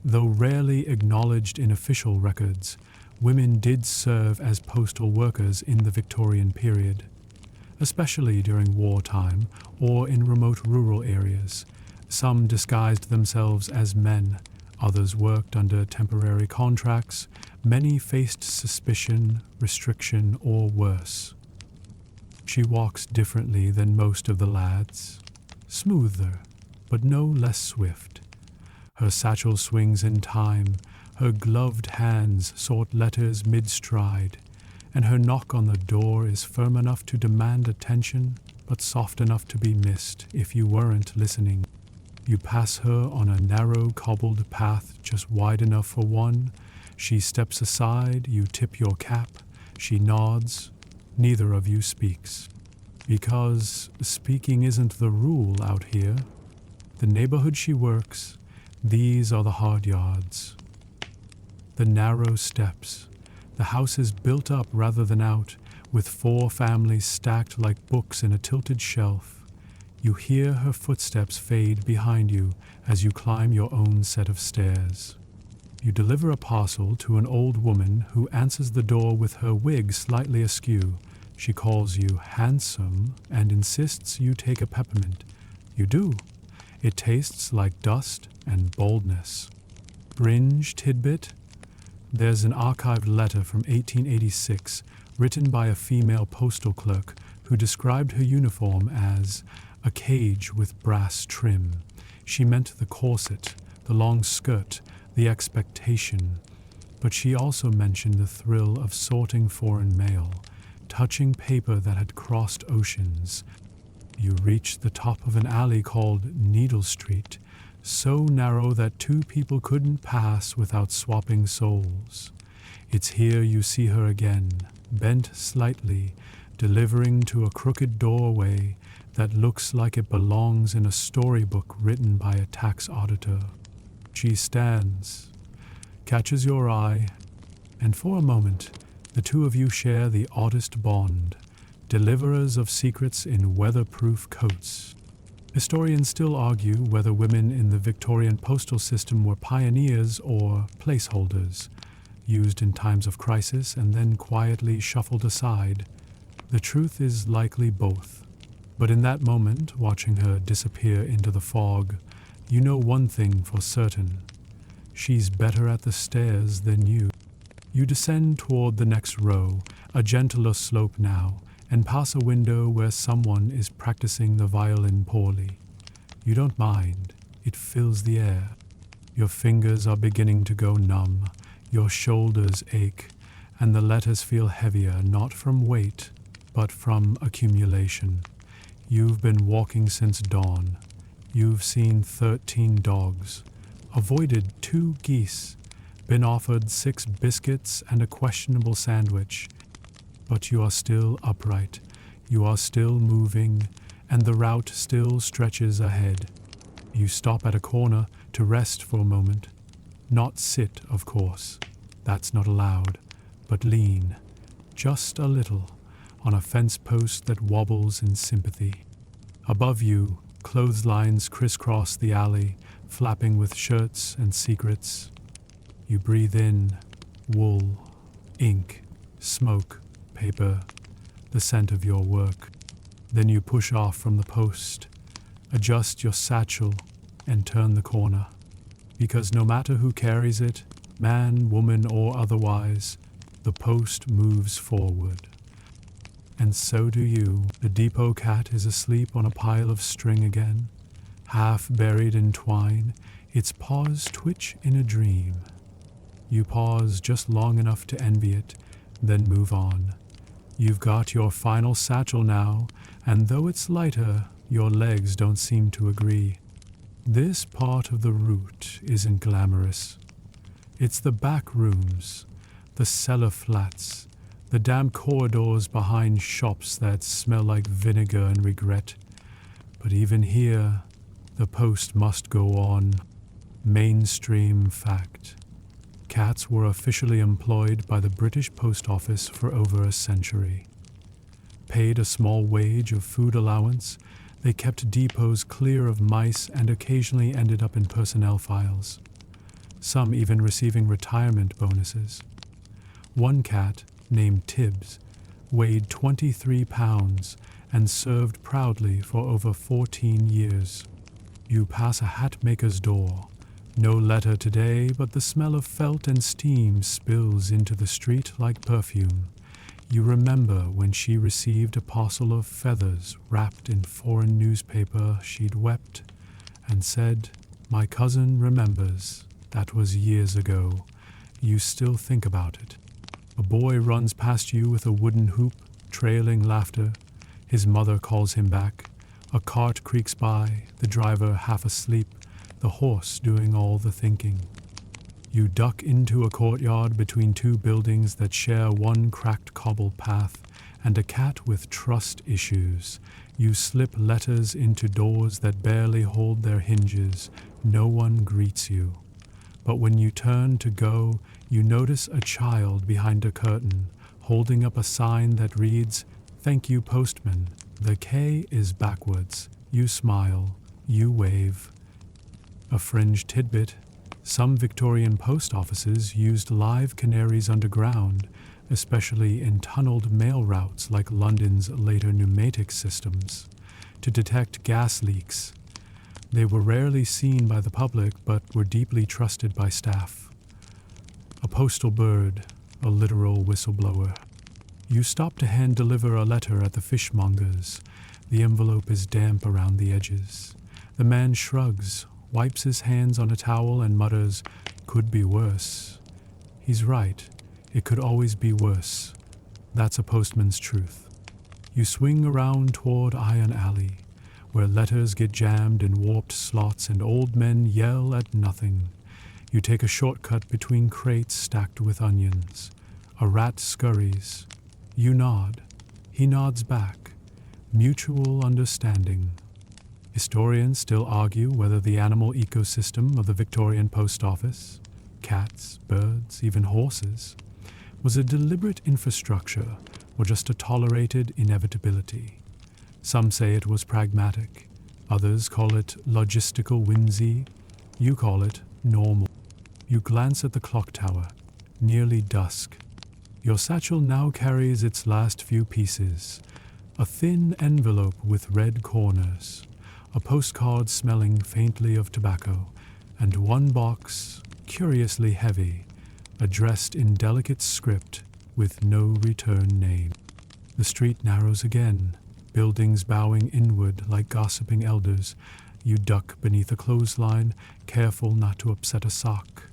Though rarely acknowledged in official records, women did serve as postal workers in the Victorian period, especially during wartime or in remote rural areas. Some disguised themselves as men, others worked under temporary contracts, many faced suspicion, restriction, or worse. She walks differently than most of the lads, smoother, but no less swift. Her satchel swings in time, her gloved hands sort letters mid-stride, and her knock on the door is firm enough to demand attention, but soft enough to be missed if you weren't listening. You pass her on a narrow cobbled path just wide enough for one. She steps aside, you tip your cap, she nods. Neither of you speaks. Because speaking isn't the rule out here. The neighborhood she works, these are the hard yards. The narrow steps. The house is built up rather than out, with 4 families stacked like books in a tilted shelf. You hear her footsteps fade behind you as you climb your own set of stairs. You deliver a parcel to an old woman who answers the door with her wig slightly askew. She calls you handsome and insists you take a peppermint. You do. It tastes like dust and boldness. Fringe tidbit? There's an archived letter from 1886 written by a female postal clerk who described her uniform as a cage with brass trim. She meant the corset, the long skirt, the expectation. But she also mentioned the thrill of sorting foreign mail, touching paper that had crossed oceans. You reached the top of an alley called Needle Street, so narrow that 2 people couldn't pass without swapping souls. It's here you see her again, bent slightly, delivering to a crooked doorway that looks like it belongs in a storybook written by a tax auditor. She stands, catches your eye, and for a moment, the 2 of you share the oddest bond, deliverers of secrets in weatherproof coats. Historians still argue whether women in the Victorian postal system were pioneers or placeholders, used in times of crisis and then quietly shuffled aside. The truth is likely both. But in that moment, watching her disappear into the fog, you know one thing for certain. She's better at the stairs than you. You descend toward the next row, a gentler slope now, and pass a window where someone is practicing the violin poorly. You don't mind. It fills the air. Your fingers are beginning to go numb. Your shoulders ache, and the letters feel heavier, not from weight, but from accumulation. You've been walking since dawn. You've seen 13 dogs, avoided 2 geese, been offered 6 biscuits and a questionable sandwich. But you are still upright, you are still moving, and the route still stretches ahead. You stop at a corner to rest for a moment. Not sit, of course. That's not allowed. But lean, just a little, on a fence post that wobbles in sympathy. Above you, clotheslines crisscross the alley, flapping with shirts and secrets. You breathe in wool, ink, smoke, paper, the scent of your work. Then you push off from the post, adjust your satchel, and turn the corner. Because no matter who carries it, man, woman, or otherwise, the post moves forward. And so do you. The depot cat is asleep on a pile of string again, half buried in twine, its paws twitch in a dream. You pause just long enough to envy it, then move on. You've got your final satchel now, and though it's lighter, your legs don't seem to agree. This part of the route isn't glamorous. It's the back rooms, the cellar flats, the damp corridors behind shops that smell like vinegar and regret. But even here, the post must go on. Mainstream fact. Cats were officially employed by the British Post Office for over a century. Paid a small wage of food allowance, they kept depots clear of mice and occasionally ended up in personnel files, some even receiving retirement bonuses. One cat, named Tibbs, weighed 23 pounds and served proudly for over 14 years. You pass a hat maker's door. No letter today, but the smell of felt and steam spills into the street like perfume. You remember when she received a parcel of feathers wrapped in foreign newspaper. She'd wept and said, "My cousin remembers. That was years ago. You still think about it." A boy runs past you with a wooden hoop, trailing laughter. His mother calls him back. A cart creaks by, the driver half asleep, the horse doing all the thinking. You duck into a courtyard between 2 buildings that share one cracked cobbled path and a cat with trust issues. You slip letters into doors that barely hold their hinges. No one greets you. But when you turn to go, you notice a child behind a curtain, holding up a sign that reads, "Thank you, Postman." The K is backwards. You smile. You wave. A fringe tidbit. Some Victorian post offices used live canaries underground, especially in tunneled mail routes like London's later pneumatic systems, to detect gas leaks. They were rarely seen by the public, but were deeply trusted by staff. A postal bird, a literal whistleblower. You stop to hand-deliver a letter at the fishmonger's. The envelope is damp around the edges. The man shrugs, wipes his hands on a towel and mutters, "Could be worse." He's right. It could always be worse. That's a postman's truth. You swing around toward Iron Alley, where letters get jammed in warped slots and old men yell at nothing. You take a shortcut between crates stacked with onions. A rat scurries. You nod. He nods back. Mutual understanding. Historians still argue whether the animal ecosystem of the Victorian Post Office, cats, birds, even horses, was a deliberate infrastructure or just a tolerated inevitability. Some say it was pragmatic. Others call it logistical whimsy. You call it normal. You glance at the clock tower. Nearly dusk. Your satchel now carries its last few pieces. A thin envelope with red corners. A postcard smelling faintly of tobacco, and one box, curiously heavy, addressed in delicate script with no return name. The street narrows again, buildings bowing inward like gossiping elders. You duck beneath a clothesline, careful not to upset a sock.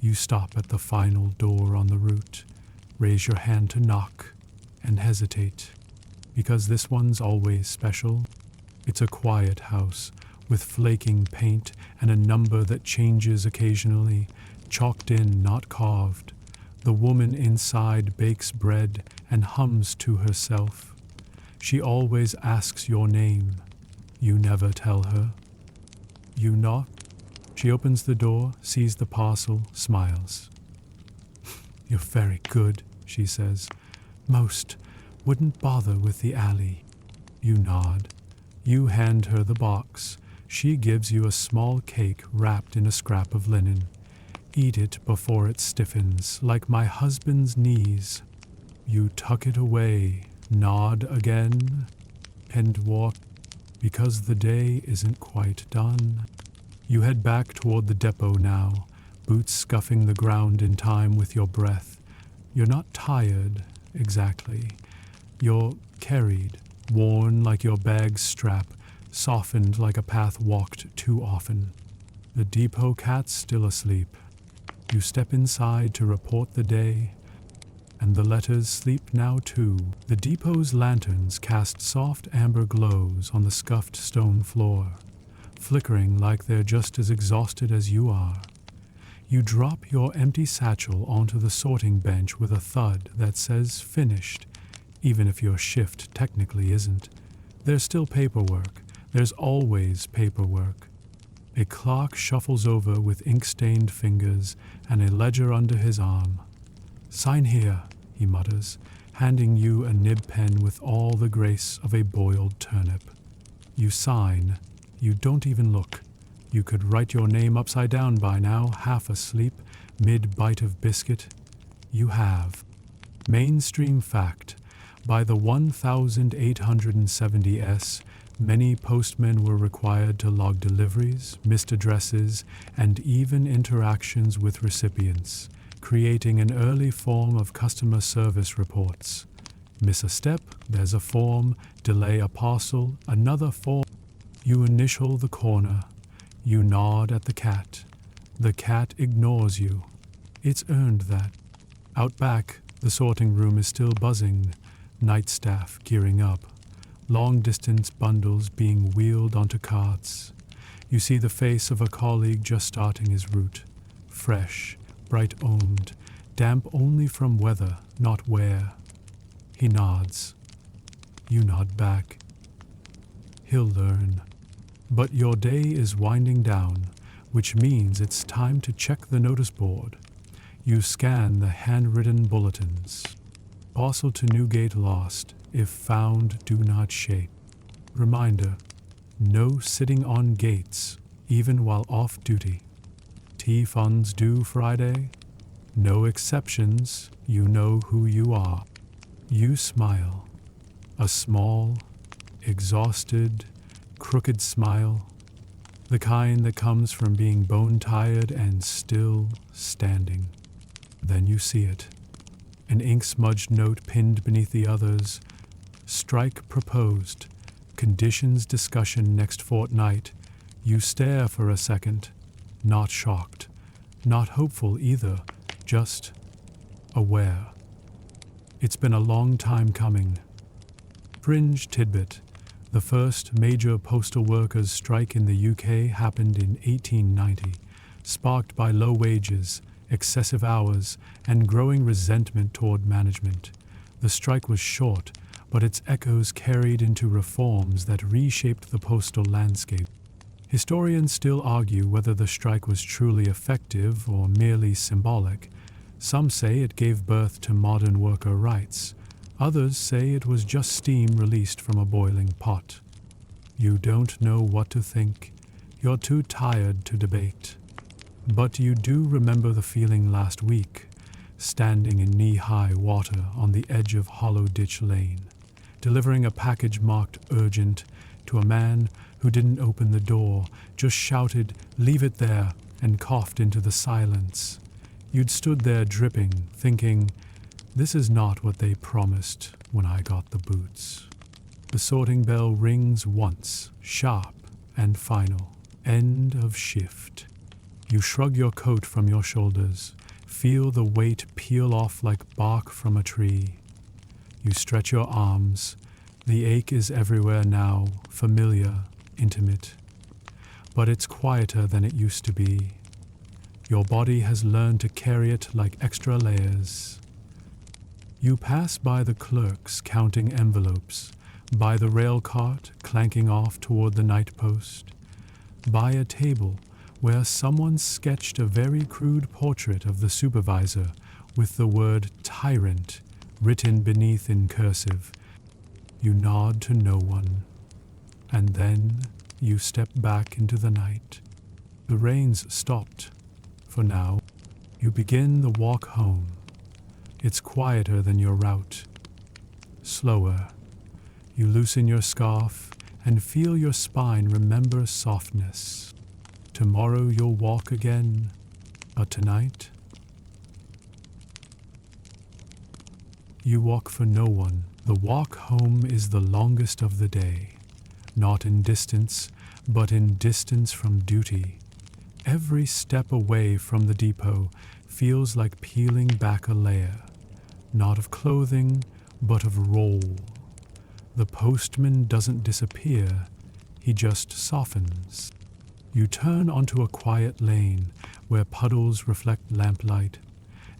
You stop at the final door on the route, raise your hand to knock, and hesitate. Because this one's always special. It's a quiet house, with flaking paint and a number that changes occasionally, chalked in, not carved. The woman inside bakes bread and hums to herself. She always asks your name. You never tell her. You knock. She opens the door, sees the parcel, smiles. "You're very good," she says. "Most wouldn't bother with the alley." You nod. You hand her the box. She gives you a small cake wrapped in a scrap of linen. "Eat it before it stiffens, like my husband's knees." You tuck it away, nod again, and walk, because the day isn't quite done. You head back toward the depot now, boots scuffing the ground in time with your breath. You're not tired, exactly. You're carried, worn like your bag's strap, softened like a path walked too often. The depot cat's still asleep. You step inside to report the day, and the letters sleep now too. The depot's lanterns cast soft amber glows on the scuffed stone floor, flickering like they're just as exhausted as you are. You drop your empty satchel onto the sorting bench with a thud that says finished, even if your shift technically isn't. There's still paperwork. There's always paperwork. A clerk shuffles over with ink-stained fingers and a ledger under his arm. "Sign here," he mutters, handing you a nib pen with all the grace of a boiled turnip. You sign. You don't even look. You could write your name upside down by now, half asleep, mid-bite of biscuit. You have. Mainstream fact. By the 1870s, many postmen were required to log deliveries, missed addresses, and even interactions with recipients, creating an early form of customer service reports. Miss a step, there's a form. Delay a parcel, another form. You initial the corner. You nod at the cat. The cat ignores you. It's earned that. Out back, the sorting room is still buzzing, night staff gearing up, long-distance bundles being wheeled onto carts. You see the face of a colleague just starting his route. Fresh, bright-owned, damp only from weather, not wear. He nods. You nod back. He'll learn. But your day is winding down, which means it's time to check the notice board. You scan the handwritten bulletins. Parcel to Newgate lost. If found, do not shake. Reminder, no sitting on gates, even while off duty. Tea funds due Friday? No exceptions, you know who you are. You smile. A small, exhausted, crooked smile, the kind that comes from being bone-tired and still standing. Then you see it. An ink-smudged note pinned beneath the others. Strike proposed. Conditions discussion next fortnight. You stare for a second, not shocked, not hopeful either, just aware. It's been a long time coming. Fringe tidbit. The first major postal workers' strike in the UK happened in 1890, sparked by low wages, excessive hours, and growing resentment toward management. The strike was short, but its echoes carried into reforms that reshaped the postal landscape. Historians still argue whether the strike was truly effective or merely symbolic. Some say it gave birth to modern worker rights. Others say it was just steam released from a boiling pot. You don't know what to think. You're too tired to debate. But you do remember the feeling last week, standing in knee-high water on the edge of Hollow Ditch Lane, delivering a package marked urgent to a man who didn't open the door, just shouted, "Leave it there," and coughed into the silence. You'd stood there dripping, thinking, this is not what they promised when I got the boots. The sorting bell rings once, sharp and final. End of shift. You shrug your coat from your shoulders, feel the weight peel off like bark from a tree. You stretch your arms, The ache is everywhere now, familiar, intimate. But it's quieter than it used to be. Your body has learned to carry it like extra layers. You pass by the clerks counting envelopes, by the rail cart clanking off toward the night post, by a table where someone sketched a very crude portrait of the supervisor with the word tyrant written beneath in cursive. You nod to no one, and then you step back into the night. The rain's stopped, for now. You begin the walk home. It's quieter than your route. Slower. You loosen your scarf and feel your spine remember softness. Tomorrow you'll walk again, but tonight you walk for no one. The walk home is the longest of the day, not in distance, but in distance from duty. Every step away from the depot feels like peeling back a layer, not of clothing, but of role. The postman doesn't disappear, he just softens. You turn onto a quiet lane where puddles reflect lamplight,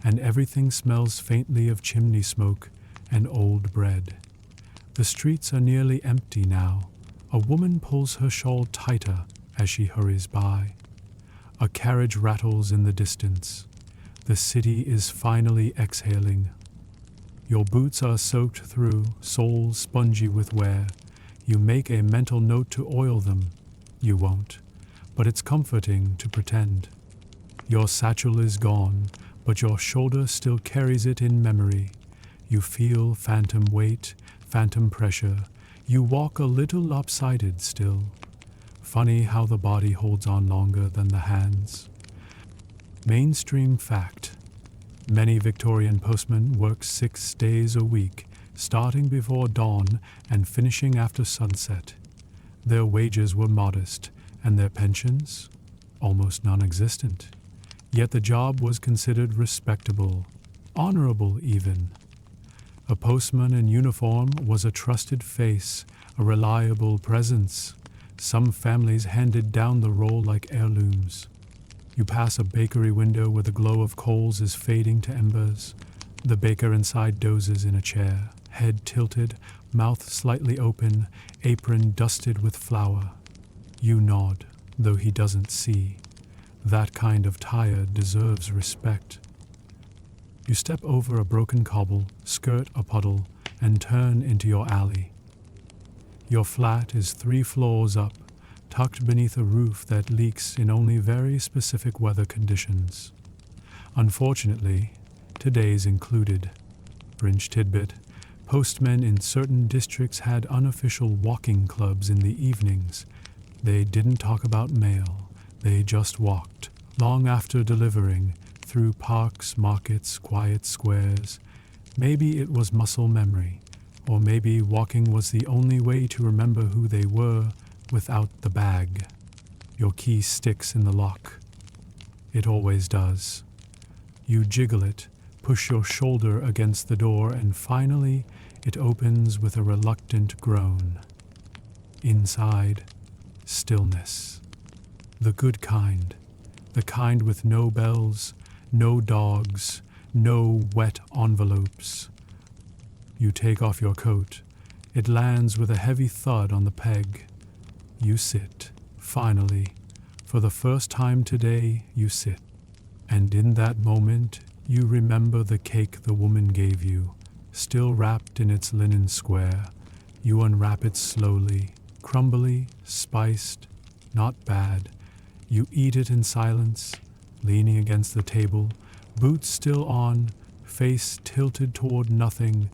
and everything smells faintly of chimney smoke and old bread. The streets are nearly empty now. A woman pulls her shawl tighter as she hurries by. A carriage rattles in the distance. The city is finally exhaling. Your boots are soaked through, soles spongy with wear. You make a mental note to oil them. You won't, but it's comforting to pretend. Your satchel is gone, but your shoulder still carries it in memory. You feel phantom weight, phantom pressure. You walk a little lopsided still. Funny how the body holds on longer than the hands. Mainstream fact. Many Victorian postmen work 6 days a week, starting before dawn and finishing after sunset. Their wages were modest, and their pensions almost non-existent. Yet the job was considered respectable, honorable even. A postman in uniform was a trusted face, a reliable presence. Some families handed down the role like heirlooms. You pass a bakery window where the glow of coals is fading to embers. The baker inside dozes in a chair, head tilted, mouth slightly open, apron dusted with flour. You nod, though he doesn't see. That kind of tired deserves respect. You step over a broken cobble, skirt a puddle, and turn into your alley. Your flat is 3 floors up, tucked beneath a roof that leaks in only very specific weather conditions. Unfortunately, today's included. Fringe tidbit: postmen in certain districts had unofficial walking clubs in the evenings. They didn't talk about mail, they just walked, long after delivering, through parks, markets, quiet squares. Maybe it was muscle memory, or maybe walking was the only way to remember who they were without the bag. Your key sticks in the lock. It always does. You jiggle it, push your shoulder against the door, and finally it opens with a reluctant groan. Inside, stillness. The good kind. The kind with no bells, no dogs, no wet envelopes. You take off your coat. It lands with a heavy thud on the peg. You sit. Finally, for the first time today, you sit. And in that moment, you remember the cake the woman gave you, still wrapped in its linen square. You unwrap it slowly, crumbly, spiced, not bad. You eat it in silence, leaning against the table, boots still on, face tilted toward nothing.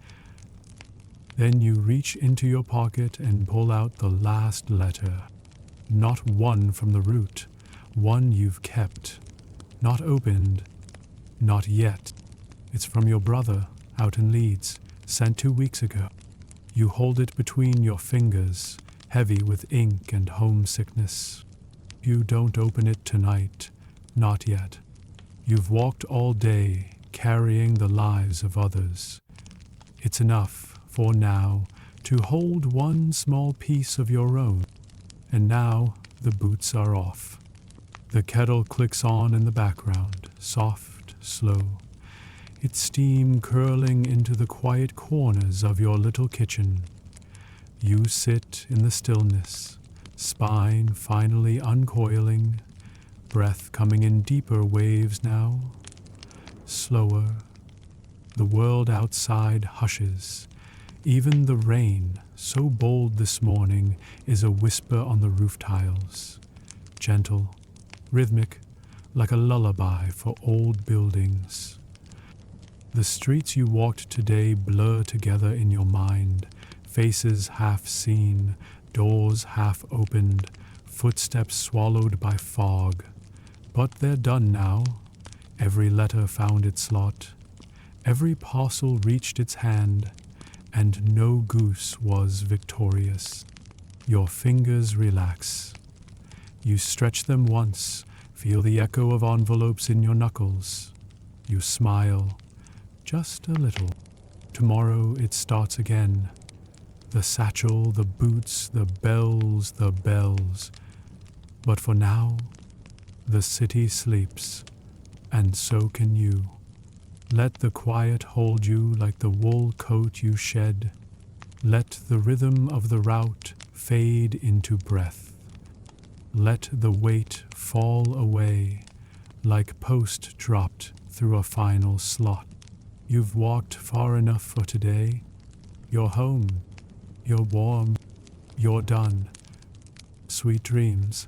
Then you reach into your pocket and pull out the last letter. Not one from the root, one you've kept. Not opened, not yet. It's from your brother, out in Leeds, sent 2 weeks ago. You hold it between your fingers, heavy with ink and homesickness. You don't open it tonight, not yet. You've walked all day, carrying the lives of others. It's enough, for now, to hold one small piece of your own. And now the boots are off. The kettle clicks on in the background, soft, slow, its steam curling into the quiet corners of your little kitchen. You sit in the stillness, spine finally uncoiling, breath coming in deeper waves now, slower. The world outside hushes. Even the rain, so bold this morning, is a whisper on the roof tiles, gentle, rhythmic, like a lullaby for old buildings. The streets you walked today blur together in your mind, faces half seen, doors half opened, footsteps swallowed by fog. But they're done now. Every letter found its slot. Every parcel reached its hand, and no goose was victorious. Your fingers relax. You stretch them once, feel the echo of envelopes in your knuckles. You smile, just a little. Tomorrow it starts again. The satchel, the boots, the bells, the bells. But for now, the city sleeps, and so can you. Let the quiet hold you like the wool coat you shed. Let the rhythm of the route fade into breath. Let the weight fall away like post dropped through a final slot. You've walked far enough for today. You're home. You're warm. You're done. Sweet dreams.